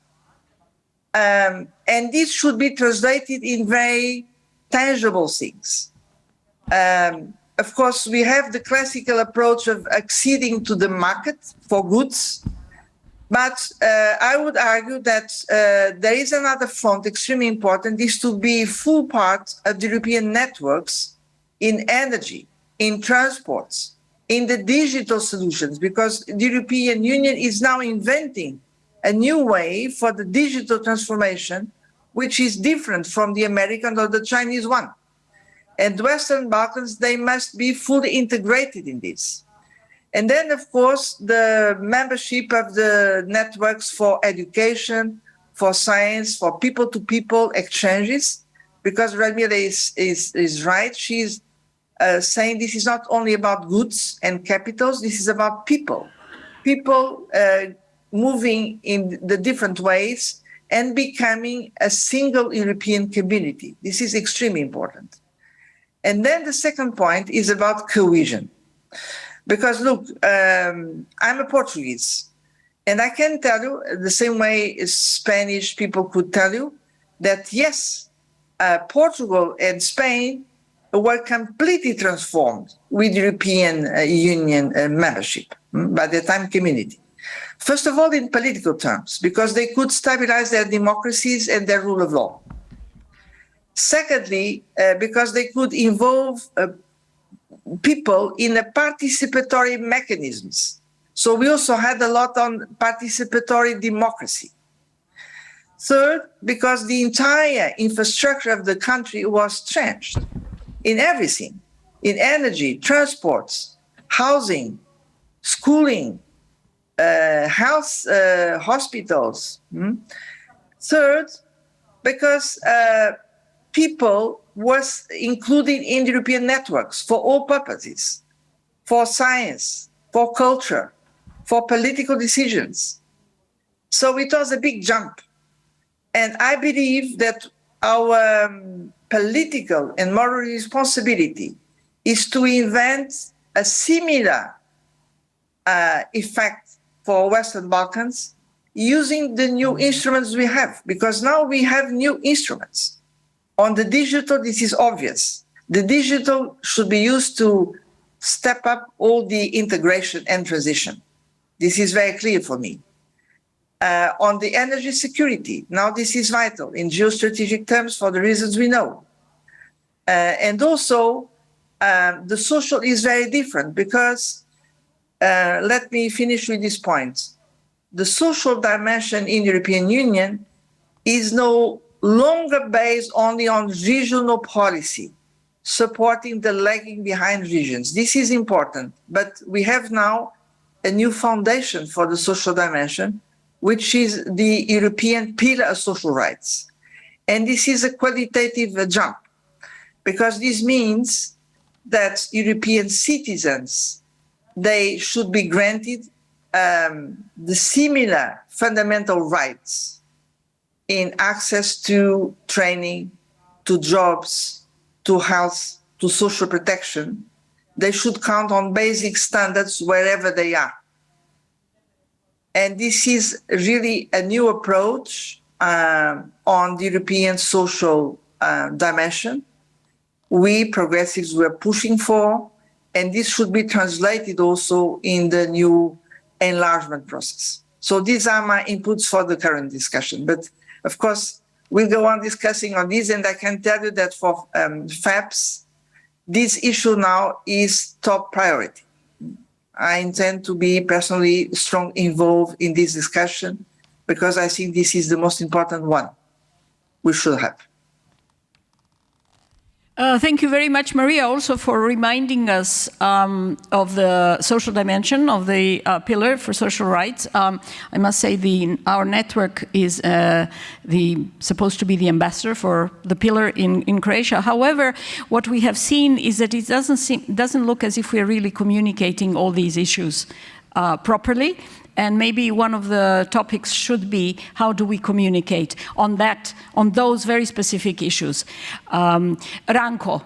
And this should be translated in very tangible things. Of course, we have the classical approach of acceding to the market for goods, but I would argue that there is another front extremely important, is to be full part of the European networks in energy, in transports, in the digital solutions, because the European Union is now inventing a new way for the digital transformation, which is different from the American or the Chinese one. And the Western Balkans, they must be fully integrated in this. And then, of course, the membership of the networks for education, for science, for people-to-people exchanges, because Radmila is right. She's saying this is not only about goods and capitals, this is about people. People moving in the different ways and becoming a single European community. This is extremely important. And then the second point is about cohesion. Because look, I'm a Portuguese, and I can tell you the same way Spanish people could tell you that yes, Portugal and Spain were completely transformed with European Union membership by the time community. First of all, in political terms, because they could stabilize their democracies and their rule of law. Secondly, because they could involve people in a participatory mechanisms. So we also had a lot on participatory democracy. Third, because the entire infrastructure of the country was changed in everything, in energy, transports, housing, schooling, health, hospitals. Third, because people was included in European networks for all purposes, for science, for culture, for political decisions. So it was a big jump. And I believe that our political and moral responsibility is to invent a similar effect for Western Balkans using the new instruments we have, because now we have new instruments. On the digital, this is obvious. The digital should be used to step up all the integration and transition. This is very clear for me. On the energy security, now this is vital in geostrategic terms for the reasons we know. And also, the social is very different because, let me finish with this point. The social dimension in the European Union is no longer based only on regional policy, supporting the lagging behind regions. This is important, but we have now a new foundation for the social dimension, which is the European Pillar of Social Rights. And this is a qualitative jump, because this means that European citizens, they should be granted the similar fundamental rights in access to training, to jobs, to health, to social protection. They should count on basic standards wherever they are. And this is really a new approach on the European social dimension. We progressives were pushing for, and this should be translated also in the new enlargement process. So these are my inputs for the current discussion. But of course, we'll go on discussing on this, and I can tell you that for FAPS, this issue now is top priority. I intend to be personally strong involved in this discussion because I think this is the most important one we should have. Thank you very much, Maria, also for reminding us of the social dimension of the Pillar for Social Rights. I must say our network is supposed to be the ambassador for the Pillar in Croatia. However, what we have seen is that it doesn't look as if we're really communicating all these issues properly. And maybe one of the topics should be how do we communicate on those very specific issues. Ranko,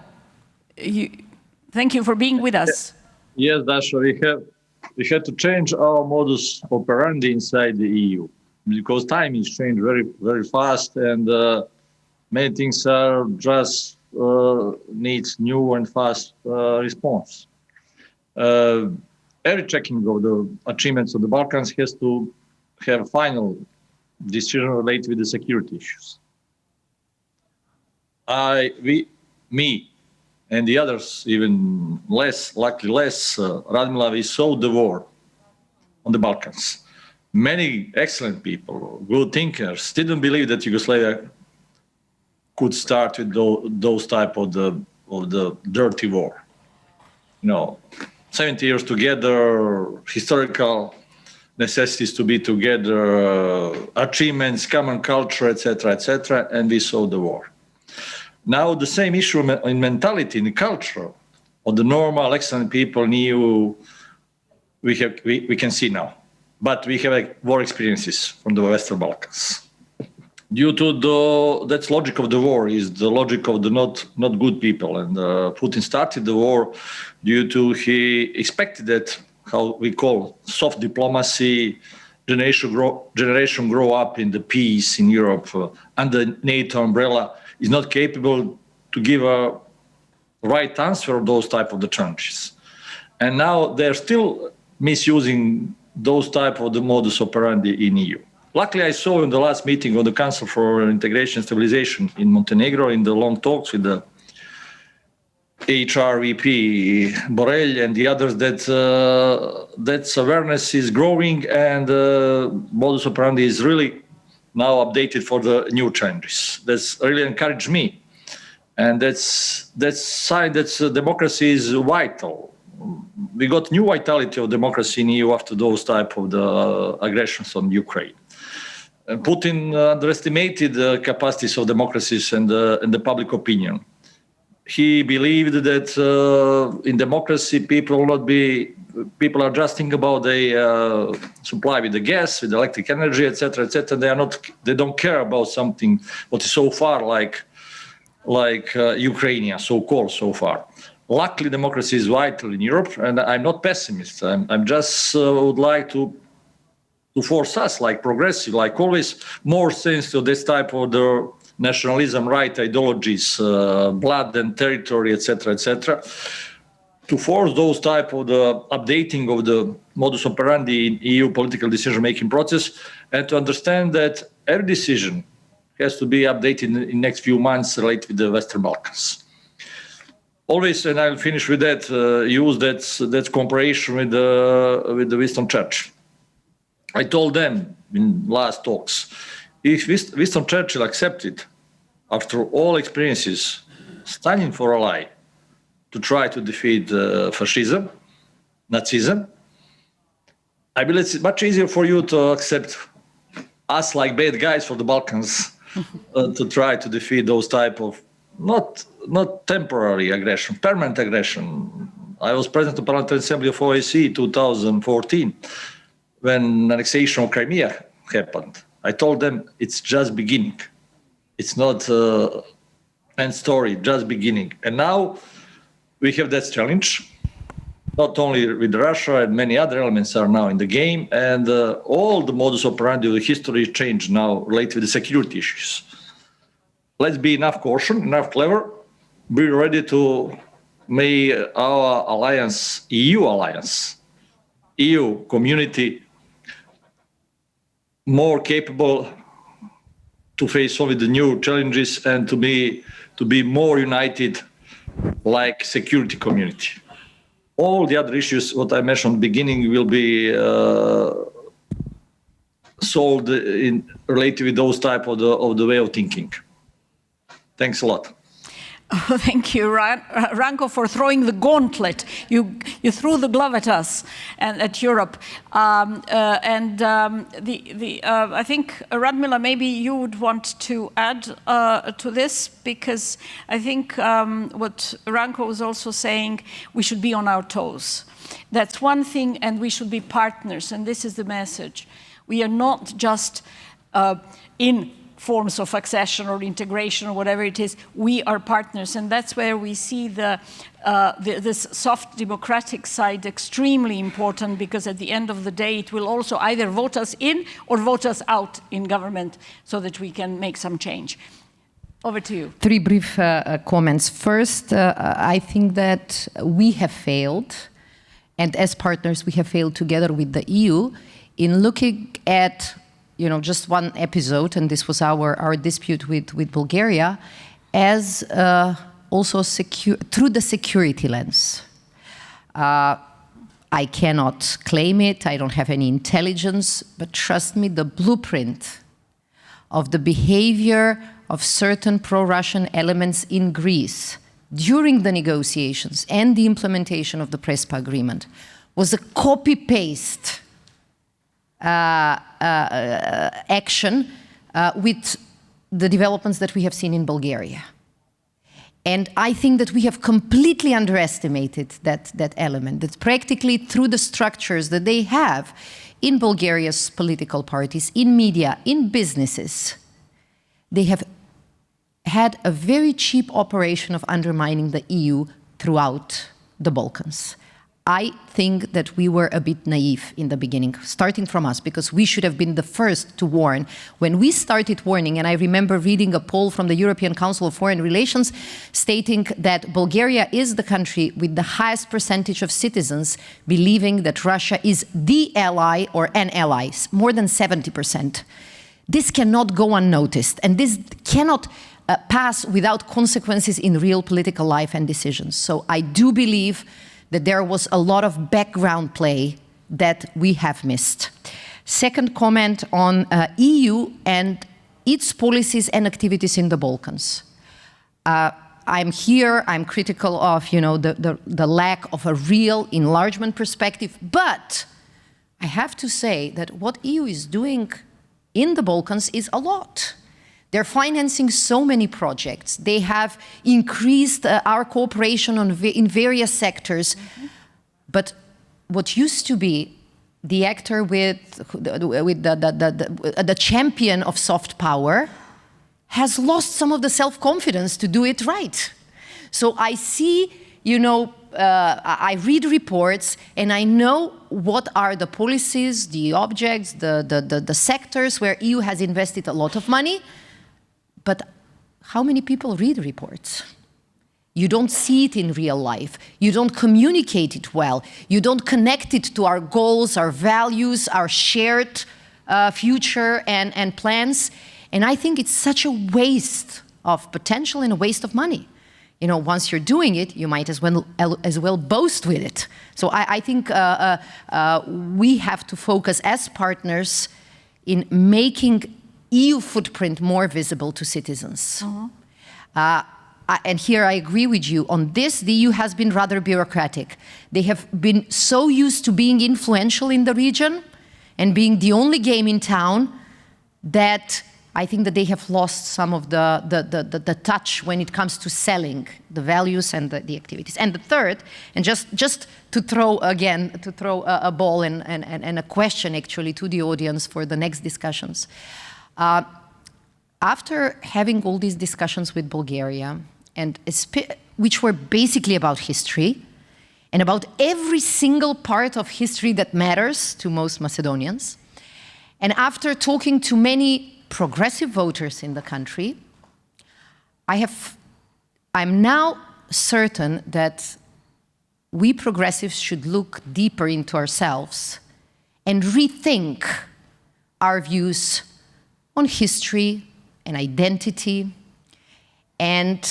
thank you for being with us. Yes, Dasha, we had to change our modus operandi inside the EU because time is changed very, very fast, and many things are just needs new and fast response. Every checking of the achievements of the Balkans has to have a final decision related with the security issues. Me, and the others, even less, Radmila, we saw the war on the Balkans. Many excellent people, good thinkers, didn't believe that Yugoslavia could start with those type of the dirty war. 70 years together, historical necessities to be together, achievements, common culture, etc., and we saw the war. Now the same issue in mentality, in culture, of the normal, excellent people in EU we can see now. But we have war experiences from the Western Balkans. Due to that's logic of the war is the logic of the not good people, and Putin started the war due to he expected that how we call soft diplomacy generation grow up in the peace in Europe under NATO umbrella is not capable to give a right answer of those type of the challenges, and now they're still misusing those type of the modus operandi in EU. Luckily, I saw in the last meeting of the Council for Integration and Stabilization in Montenegro, in the long talks with the HR VP Borrell and the others, that awareness is growing and modus operandi is really now updated for the new changes. That's really encouraged me, and that's sign that democracy is vital. We got new vitality of democracy in EU after those type of the aggressions on Ukraine. Putin underestimated the capacities of democracies and the public opinion. He believed that in democracy people are just thinking about the supply with the gas, with electric energy, etc., etc. They don't care about something what is so far like Ukraine, so-called so far. Luckily, democracy is vital in Europe, and I'm not pessimist. I'm just would like to force us, like progressive, like always, more sense to this type of the nationalism, right ideologies, blood and territory, etc., to force those type of the updating of the modus operandi in EU political decision-making process, and to understand that every decision has to be updated in next few months related with the Western Balkans. Always, and I'll finish with that, use that comparison with the Winston Churchill. I told them in last talks, if Winston Churchill accepted, after all experiences, standing for a lie to try to defeat fascism, Nazism, I believe it's much easier for you to accept us like bad guys for the Balkans to try to defeat those type of not temporary aggression, permanent aggression. I was president of the Parliamentary Assembly of OSCE 2014 when annexation of Crimea happened. I told them it's just beginning. It's not end story, just beginning. And now we have that challenge. Not only with Russia, and many other elements are now in the game, and all the modus operandi of the history changed now related to the security issues. Let's be enough caution, enough clever, be ready to make our alliance, EU community, more capable to face only the new challenges and to be more united like security community. All the other issues, what I mentioned at the beginning, will be solved in related with those type of the way of thinking. Thanks a lot. Oh, thank you, Ranko, for throwing the gauntlet. You threw the glove at us and at Europe. I think, Radmila, maybe you would want to add to this, because I think what Ranko was also saying, we should be on our toes. That's one thing, and we should be partners, and this is the message. We are not just in forms of accession or integration or whatever it is, we are partners. And that's where we see this soft democratic side extremely important, because at the end of the day, it will also either vote us in or vote us out in government so that we can make some change. Over to you. Three brief comments. First, I think that we have failed, and as partners, we have failed together with the EU in looking at just one episode, and this was our dispute with Bulgaria, as also through the security lens. I cannot claim it, I don't have any intelligence, but trust me, the blueprint of the behavior of certain pro-Russian elements in Greece during the negotiations and the implementation of the Prespa agreement was a copy-paste action with the developments that we have seen in Bulgaria. And I think that we have completely underestimated that element, that practically through the structures that they have in Bulgaria's political parties, in media, in businesses, they have had a very cheap operation of undermining the EU throughout the Balkans. I think that we were a bit naive in the beginning, starting from us, because we should have been the first to warn. When we started warning, and I remember reading a poll from the European Council of Foreign Relations stating that Bulgaria is the country with the highest percentage of citizens believing that Russia is the ally or an ally, more than 70%. This cannot go unnoticed, and this cannot pass without consequences in real political life and decisions. So I do believe that there was a lot of background play that we have missed. Second comment on EU and its policies and activities in the Balkans. I'm here, I'm critical of the lack of a real enlargement perspective, but I have to say that what EU is doing in the Balkans is a lot. They're financing so many projects. They have increased our cooperation in various sectors. Mm-hmm. But what used to be the actor with the champion of soft power has lost some of the self-confidence to do it right. So I see, I read reports and I know what are the policies, the objects, the sectors where EU has invested a lot of money. But how many people read reports? You don't see it in real life. You don't communicate it well. You don't connect it to our goals, our values, our shared future and plans. And I think it's such a waste of potential and a waste of money. Once you're doing it, you might as well boast with it. So I think we have to focus as partners in making EU footprint more visible to citizens. Uh-huh. And here I agree with you. On this, the EU has been rather bureaucratic. They have been so used to being influential in the region and being the only game in town that I think that they have lost some of the touch when it comes to selling the values and the activities. And the third, and just to throw a ball and a question actually to the audience for the next discussions. After having all these discussions with Bulgaria, and which were basically about history, and about every single part of history that matters to most Macedonians, and after talking to many progressive voters in the country, I'm now certain that we progressives should look deeper into ourselves and rethink our views on history and identity. And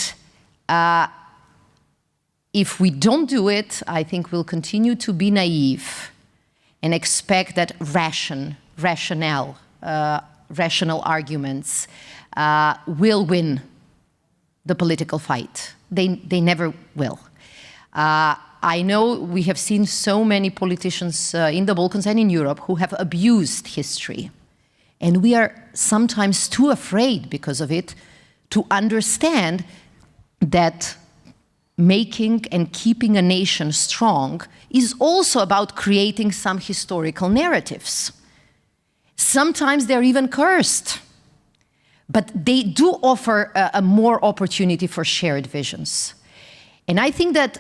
if we don't do it, I think we'll continue to be naive and expect that rational arguments will win the political fight. They never will. I know we have seen so many politicians in the Balkans and in Europe who have abused history. And we are sometimes too afraid because of it to understand that making and keeping a nation strong is also about creating some historical narratives. Sometimes they're even cursed, but they do offer a more opportunity for shared visions. And I think that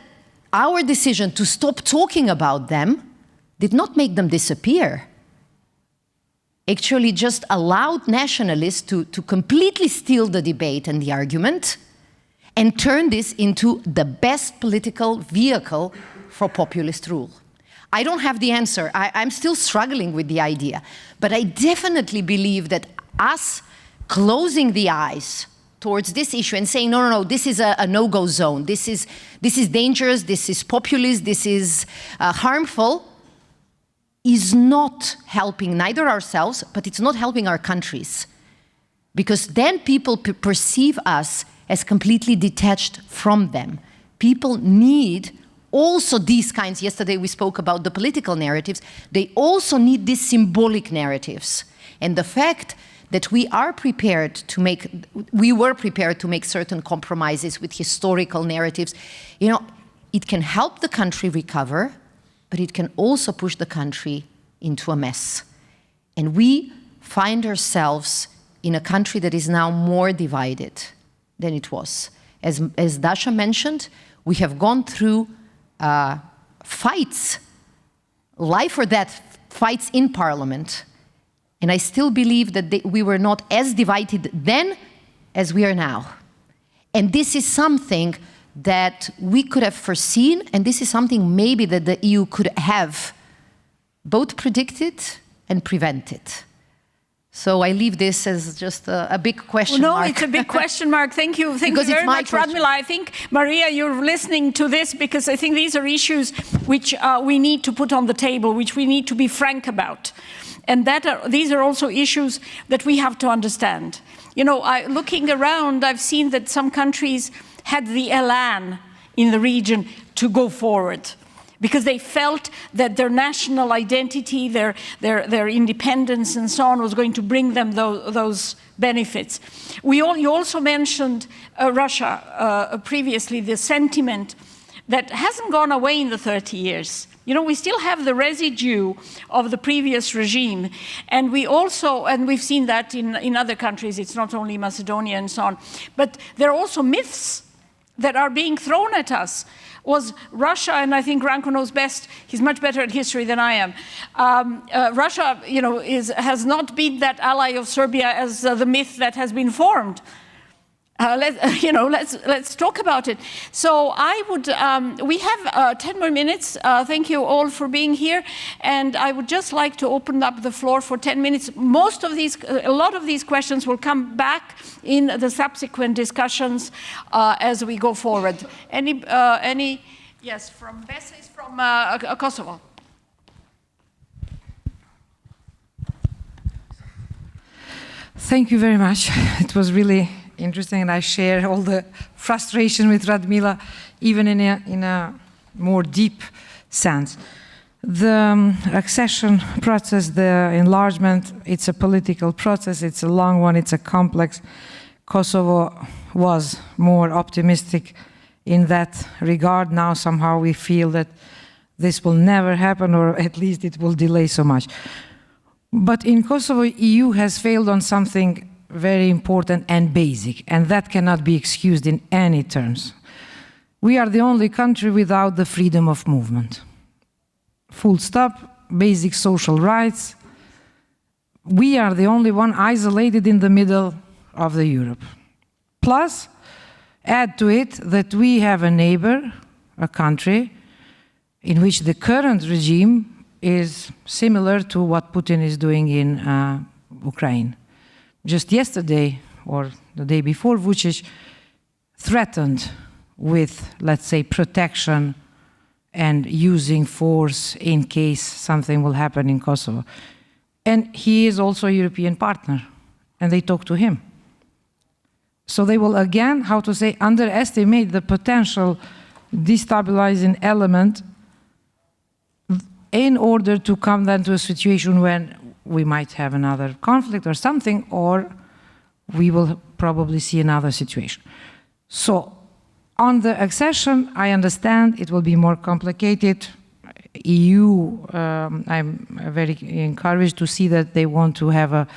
our decision to stop talking about them did not make them disappear. Actually just allowed nationalists to completely steal the debate and the argument and turn this into the best political vehicle for populist rule. I don't have the answer. I'm still struggling with the idea. But I definitely believe that us closing the eyes towards this issue and saying, no, this is a no-go zone. This is dangerous, this is populist, this is harmful, is not helping neither ourselves, but it's not helping our countries. Because then people perceive us as completely detached from them. People need also these kinds, yesterday we spoke about the political narratives, they also need these symbolic narratives. And the fact that we were prepared to make certain compromises with historical narratives. You know, it can help the country recover, but it can also push the country into a mess. And we find ourselves in a country that is now more divided than it was. As Dasha mentioned, we have gone through fights, life or death fights in Parliament. And I still believe that we were not as divided then as we are now. And this is something that we could have foreseen, and this is something maybe that the EU could have both predicted and prevented. So I leave this as just a big question mark. No, it's a big question mark. Thank you very much, Radmila. I think, Maria, you're listening to this because I think these are issues which we need to put on the table, which we need to be frank about. And these are also issues that we have to understand. You know, looking around, I've seen that some countries had the elan in the region to go forward, because they felt that their national identity, their independence and so on was going to bring them those benefits. You also mentioned Russia previously, the sentiment that hasn't gone away in the 30 years. You know, we still have the residue of the previous regime. And we've seen that in other countries, it's not only Macedonia and so on. But there are also myths that are being thrown at us. Was Russia, and I think Ranko knows best, he's much better at history than I am. Russia, you know, has not been that ally of Serbia as the myth that has been formed. Let's talk about it. So I would, we have 10 more minutes. Thank you all for being here. And I would just like to open up the floor for 10 minutes. A lot of these questions will come back in the subsequent discussions as we go forward. Yes, from Besa is from Kosovo. Thank you very much. It was really interesting, and I share all the frustration with Radmila, even in a more deep sense. The accession process, the enlargement, it's a political process, it's a long one, it's a complex. Kosovo was more optimistic in that regard. Now somehow we feel that this will never happen, or at least it will delay so much. But in Kosovo, EU has failed on something very important and basic, and that cannot be excused in any terms. We are the only country without the freedom of movement. Full stop, basic social rights. We are the only one isolated in the middle of the Europe. Plus, add to it that we have a neighbor, a country, in which the current regime is similar to what Putin is doing in Ukraine. Just yesterday, or the day before, Vučić threatened with, let's say, protection and using force in case something will happen in Kosovo. And he is also a European partner, and they talk to him. So they will again, underestimate the potential destabilizing element in order to come then to a situation when we might have another conflict or something, or we will probably see another situation. So on the accession, I understand it will be more complicated. EU, I'm very encouraged to see that they want to have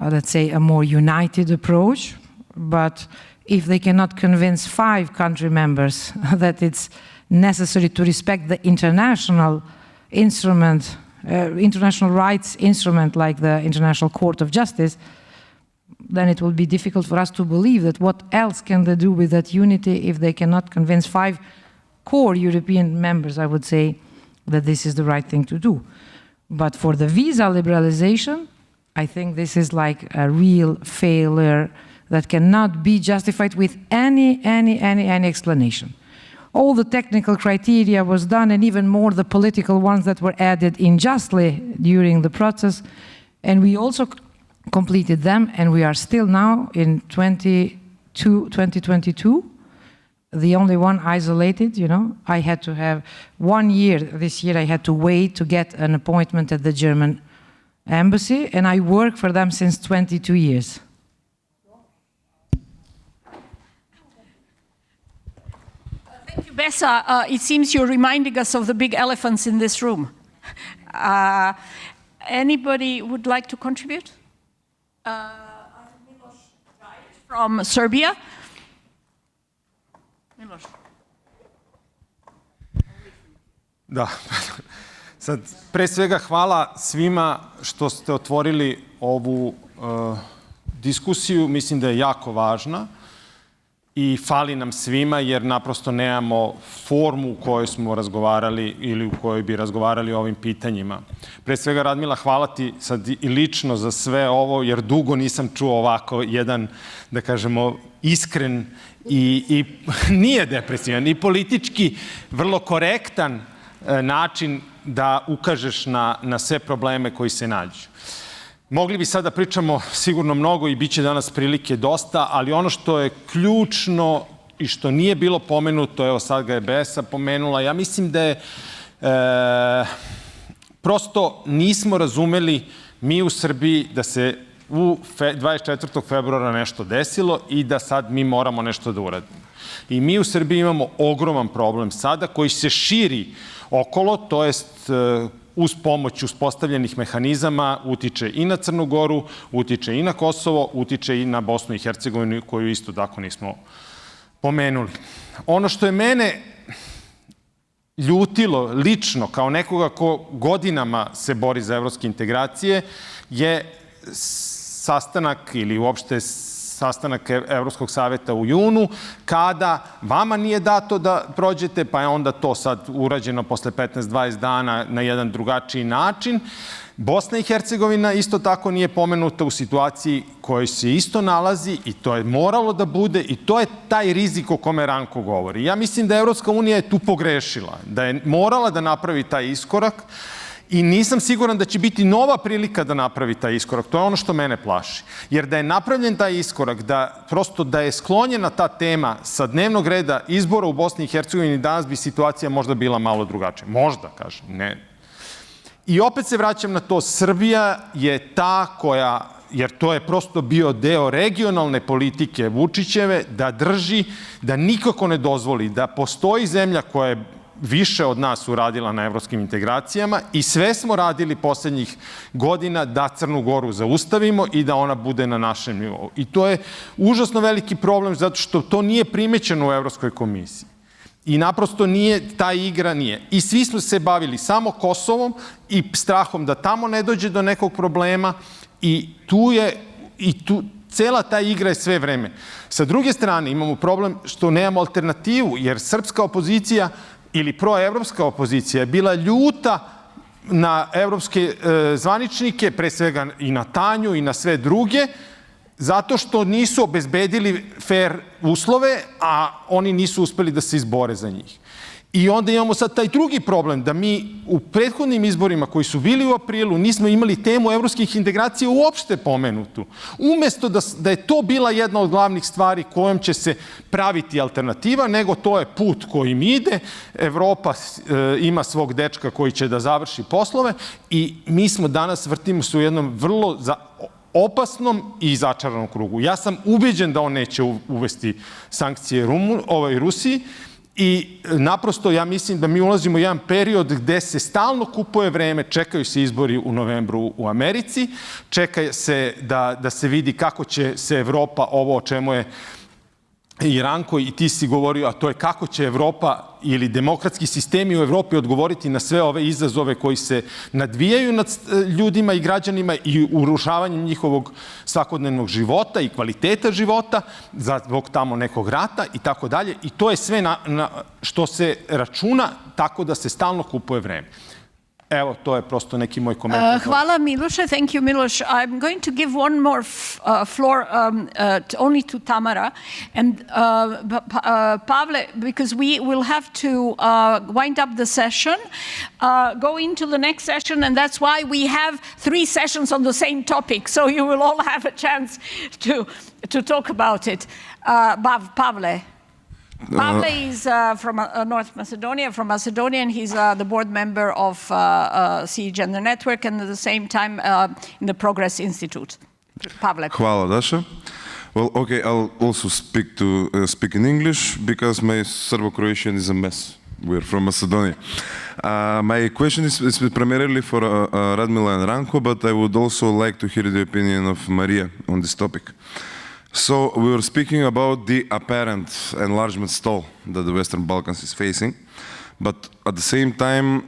let's say, a more united approach. But if they cannot convince 5 country members that it's necessary to respect the international instrument, international rights instrument like the International Court of Justice, then it will be difficult for us to believe that what else can they do with that unity if they cannot convince 5 core European members, I would say, that this is the right thing to do. But for the visa liberalization, I think this is like a real failure that cannot be justified with any explanation. All the technical criteria was done, and even more the political ones that were added unjustly during the process. And we also completed them, and we are still now in 2022, the only one isolated, you know. I had to have 1 year, this year I had to wait to get an appointment at the German embassy, and I work for them since 22 years. Thank you, Bessa. It seems you're reminding us of the big elephants in this room. Anybody would like to contribute? From Serbia. Miloš. Da. Sad, pre svega hvala svima što ste otvorili ovu diskusiju. Mislim da je jako važna i fali nam svima jer naprosto nemamo formu u kojoj smo razgovarali ili u kojoj bi razgovarali o ovim pitanjima. Pre svega, Radmila, hvala ti sad i lično za sve ovo, jer dugo nisam čuo ovako jedan, da kažemo, iskren i nije depresivan, i politički vrlo korektan način da ukažeš na sve probleme koji se nađu. Mogli bi sada pričamo sigurno mnogo i bit će danas prilike dosta, ali ono što je ključno i što nije bilo pomenuto, evo sad ga je Besa pomenula, ja mislim da je prosto nismo razumeli mi u Srbiji da se u 24. februara nešto desilo i da sad mi moramo nešto da uradimo. I mi u Srbiji imamo ogroman problem sada koji se širi okolo, to jest uz pomoć uspostavljenih mehanizama utiče i na Crnu Goru, utiče i na Kosovo, utiče i na Bosnu i Hercegovinu, koju isto tako nismo pomenuli. Ono što je mene ljutilo lično kao nekoga ko godinama se bori za evropske integracije je sastanak ili uopšte sastanak Evropskog saveta u junu, kada vama nije dato da prođete, pa je onda to sad urađeno posle 15-20 dana na jedan drugačiji način. Bosna i Hercegovina isto tako nije pomenuta u situaciji kojoj se isto nalazi i to je moralo da bude i to je taj rizik o kome Ranko govori. Ja mislim da Evropska unija je tu pogrešila, da je morala da napravi taj iskorak i nisam siguran da će biti nova prilika da napravi taj iskorak. To je ono što mene plaši. Jer da je napravljen taj iskorak, da prosto da je sklonjena ta tema sa dnevnog reda izbora u Bosni i Hercegovini, danas bi situacija možda bila malo drugačija. Možda, kažem, ne. I opet se vraćam na to, Srbija je ta koja, jer to je prosto bio deo regionalne politike Vučićeve, da drži, da nikako ne dozvoli, da postoji zemlja koja je više od nas uradila na evropskim integracijama i sve smo radili poslednjih godina da Crnu Goru zaustavimo i da ona bude na našem nivou. I to je užasno veliki problem zato što to nije primećeno u Evropskoj komisiji. I naprosto nije, ta igra nije. I svi smo se bavili samo Kosovom i strahom da tamo ne dođe do nekog problema i cela ta igra je sve vreme. Sa druge strane imamo problem što nemamo alternativu, jer srpska opozicija ili proevropska opozicija je bila ljuta na evropske zvaničnike, pre svega i na Tanju i na sve druge, zato što nisu obezbedili fair uslove, a oni nisu uspeli da se izbore za njih. I onda imamo sad taj drugi problem, da mi u prethodnim izborima koji su bili u aprilu nismo imali temu evropskih integracija uopšte pomenutu. Umesto da je to bila jedna od glavnih stvari kojom će se praviti alternativa, nego to je put kojim ide. Evropa ima svog dečka koji će da završi poslove i mi smo danas vrtimo se u jednom vrlo opasnom i začaranom krugu. Ja sam ubeđen da on neće uvesti sankcije Rusiji i naprosto ja mislim da mi ulazimo u jedan period gde se stalno kupuje vreme, čekaju se izbori u novembru u Americi, čeka se da se vidi kako će se Evropa, ovo o čemu je i Ranko i ti si govorio, a to je kako će Evropa ili demokratski sistemi u Evropi odgovoriti na sve ove izazove koji se nadvijaju nad ljudima i građanima i urušavanjem njihovog svakodnevnog života i kvaliteta života zbog tamo nekog rata i tako dalje. I to je sve što se računa tako da se stalno kupuje vreme. Evo, to je prosto neki moj komentar. Hvala, Miloše. Thank you, Miloš. I'm going to give one more floor only to Tamara and Pavle, because we will have to wind up the session, go into the next session, and that's why we have 3 sessions on the same topic, so you will all have a chance to talk about it. Pavle. Pavle is from North Macedonia, and he's the board member of CE Gender Network and at the same time in the Progress Institute. Pavle. Hvala, Dasha. Well, okay, I'll also speak in English because my Serbo-Croatian is a mess. We're from Macedonia. My question is primarily for Radmila and Ranko, but I would also like to hear the opinion of Maria on this topic. So we were speaking about the apparent enlargement stall that the Western Balkans is facing, but at the same time,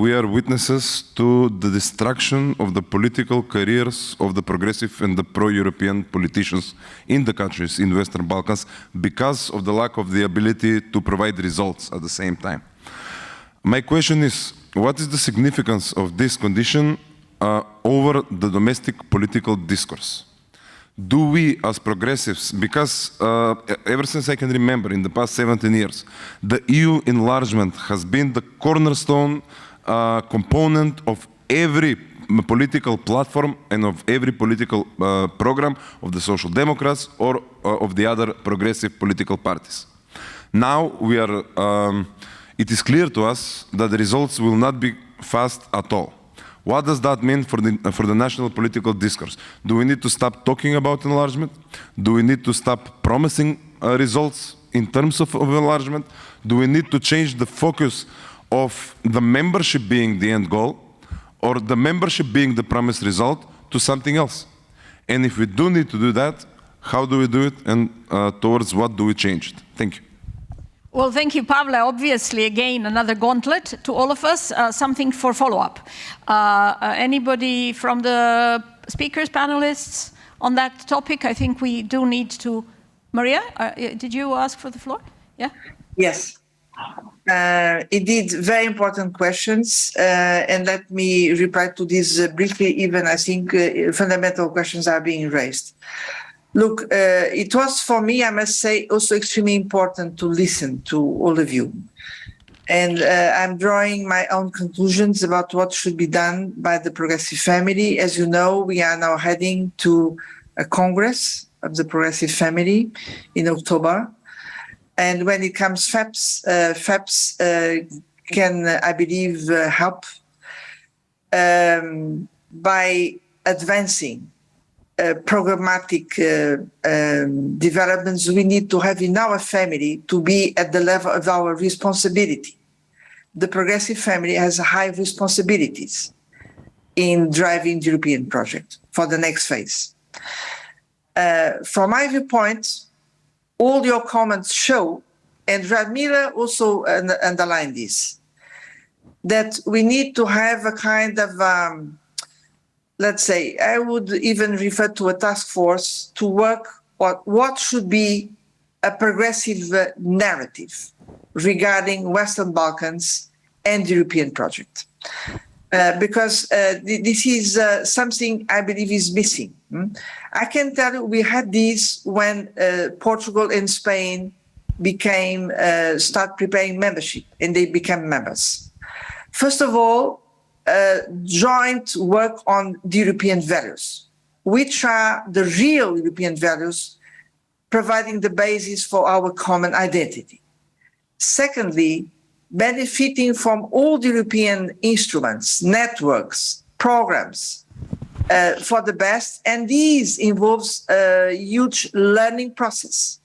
we are witnesses to the destruction of the political careers of the progressive and the pro-European politicians in the countries in the Western Balkans because of the lack of the ability to provide results at the same time. My question is, what is the significance of this condition over the domestic political discourse? Do we as progressives, because ever since I can remember in the past 17 years, the EU enlargement has been the cornerstone component of every political platform and of every political program of the Social Democrats or of the other progressive political parties. Now it is clear to us that the results will not be fast at all. What does that mean for the national political discourse? Do we need to stop talking about enlargement? Do we need to stop promising results in terms of enlargement? Do we need to change the focus of the membership being the end goal or the membership being the promised result to something else? And if we do need to do that, how do we do it and towards what do we change it? Thank you. Well, thank you, Pavle. Obviously, again, another gauntlet to all of us, something for follow-up. Anybody from the speakers, panelists on that topic? I think we do need to... Maria, did you ask for the floor? Yeah? Yes. Indeed, very important questions. And let me reply to this briefly, even I think fundamental questions are being raised. Look, it was for me, I must say, also extremely important to listen to all of you. And I'm drawing my own conclusions about what should be done by the Progressive Family. As you know, we are now heading to a Congress of the Progressive Family in October. And when it comes FAPS can, I believe, help by advancing programmatic developments we need to have in our family to be at the level of our responsibility. The Progressive Family has high responsibilities in driving the European project for the next phase. From my viewpoint, all your comments show, and Radmila also underlined this, that we need to have a kind of let's say, I would even refer to a task force to work on what should be a progressive narrative regarding Western Balkans and the European project. Because this is something I believe is missing. I can tell you we had this when Portugal and Spain start preparing membership and they became members. First of all, joint work on the European values, which are the real European values, providing the basis for our common identity. Secondly, benefiting from all the European instruments, networks, programs for the best, and this involves a huge learning process.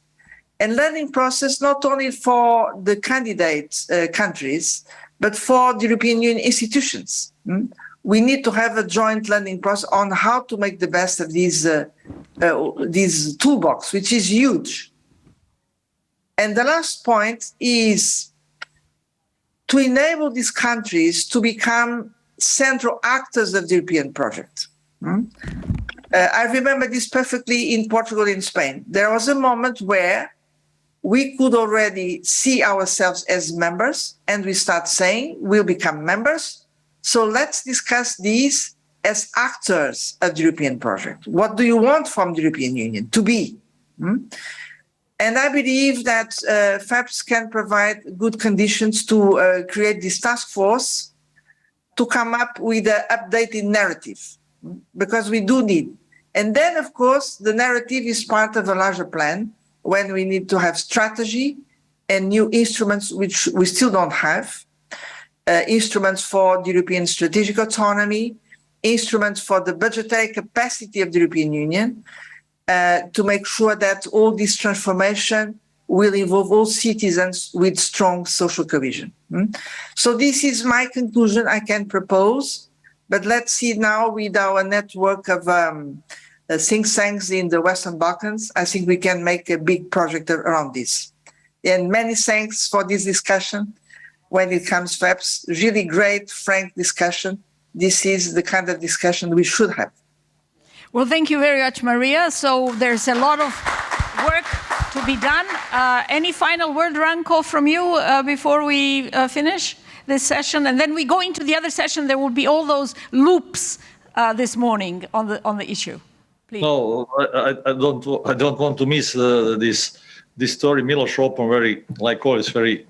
And learning process not only for the candidate countries, but for the European Union institutions. We need to have a joint learning process on how to make the best of this toolbox, which is huge. And the last point is to enable these countries to become central actors of the European project. I remember this perfectly in Portugal and Spain. There was a moment where we could already see ourselves as members, and we start saying we'll become members. So let's discuss these as actors of the European project. What do you want from the European Union to be? And I believe that FAPS can provide good conditions to create this task force to come up with an updated narrative, because we do need. And then, of course, the narrative is part of a larger plan when we need to have strategy and new instruments which we still don't have, instruments for the European strategic autonomy, instruments for the budgetary capacity of the European Union, to make sure that all this transformation will involve all citizens with strong social cohesion. So this is my conclusion I can propose, but let's see now with our network of think tanks in the Western Balkans, I think we can make a big project around this. And many thanks for this discussion. When it comes perhaps really great, frank discussion, this is the kind of discussion we should have. Well, thank you very much, Maria. So there's a lot of work to be done. Any final word, Ranko, from you before we finish this session? And then we go into the other session. There will be all those loops this morning on the issue. Please. No, I don't want to miss this story. Miloš opened very, like always, very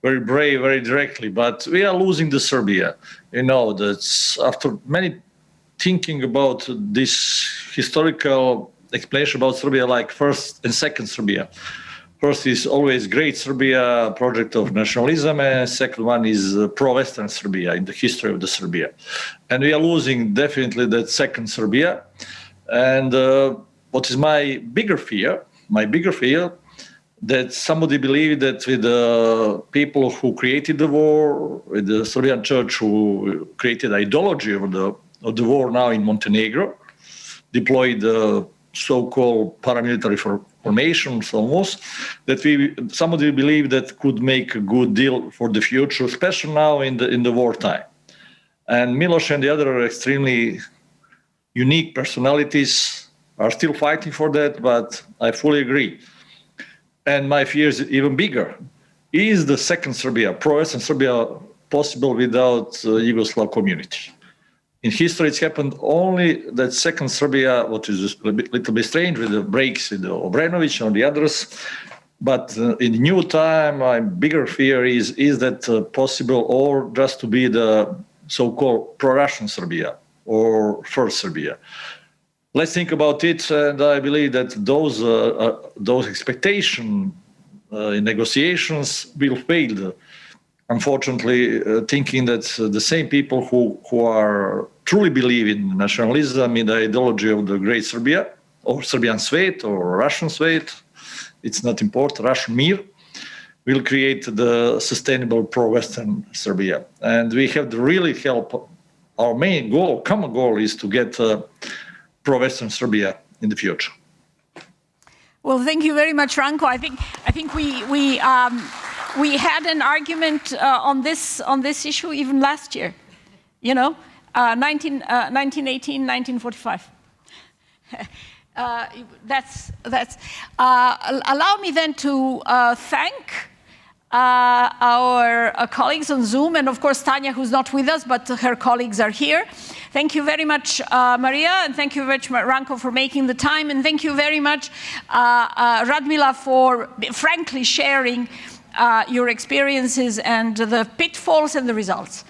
brave, very directly. But we are losing the Serbia. You know, that's after many thinking about this historical explanation about Serbia, like first and second Serbia. First is always great Serbia, project of nationalism, and second one is pro-Western Serbia in the history of the Serbia. And we are losing definitely that second Serbia. And what is my bigger fear, that somebody believed that with the people who created the war, with the Serbian church who created the ideology of the war now in Montenegro, deployed the so-called paramilitary formations almost, that somebody believed that could make a good deal for the future, especially now in the wartime. And Miloš and the other extremely unique personalities are still fighting for that, but I fully agree. And my fear is even bigger. Is the second Serbia, pro-Western Serbia, possible without Yugoslav community? In history, it's happened only that second Serbia, what is a little bit strange with the breaks with the Obrenović and the others. But in new time, my bigger fear is that possible, or just to be the so-called pro-Russian Serbia or first Serbia. Let's think about it, and I believe that those expectations in negotiations will fail. Unfortunately, thinking that the same people who are truly believe in nationalism, in the ideology of the great Serbia, or Serbian Svet, or Russian Svet, it's not important, Russian Mir, will create the sustainable pro-Western Serbia. And we have to really help. Our main goal, common goal, is to get pro-Western Serbia in the future. Well, thank you very much, Ranko. I think we had an argument on this issue even last year. You know, 1918, 1945. Allow me then to thank our colleagues on Zoom, and of course Tanya, who's not with us, but her colleagues are here. Thank you very much, Maria, and thank you very much, Ranko, for making the time, and thank you very much, Radmila, for frankly sharing your experiences and the pitfalls and the results.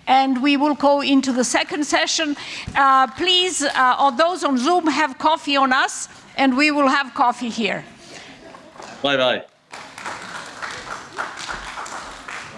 And we will go into the second session. Please, those on Zoom, have coffee on us, and we will have coffee here. Bye-bye.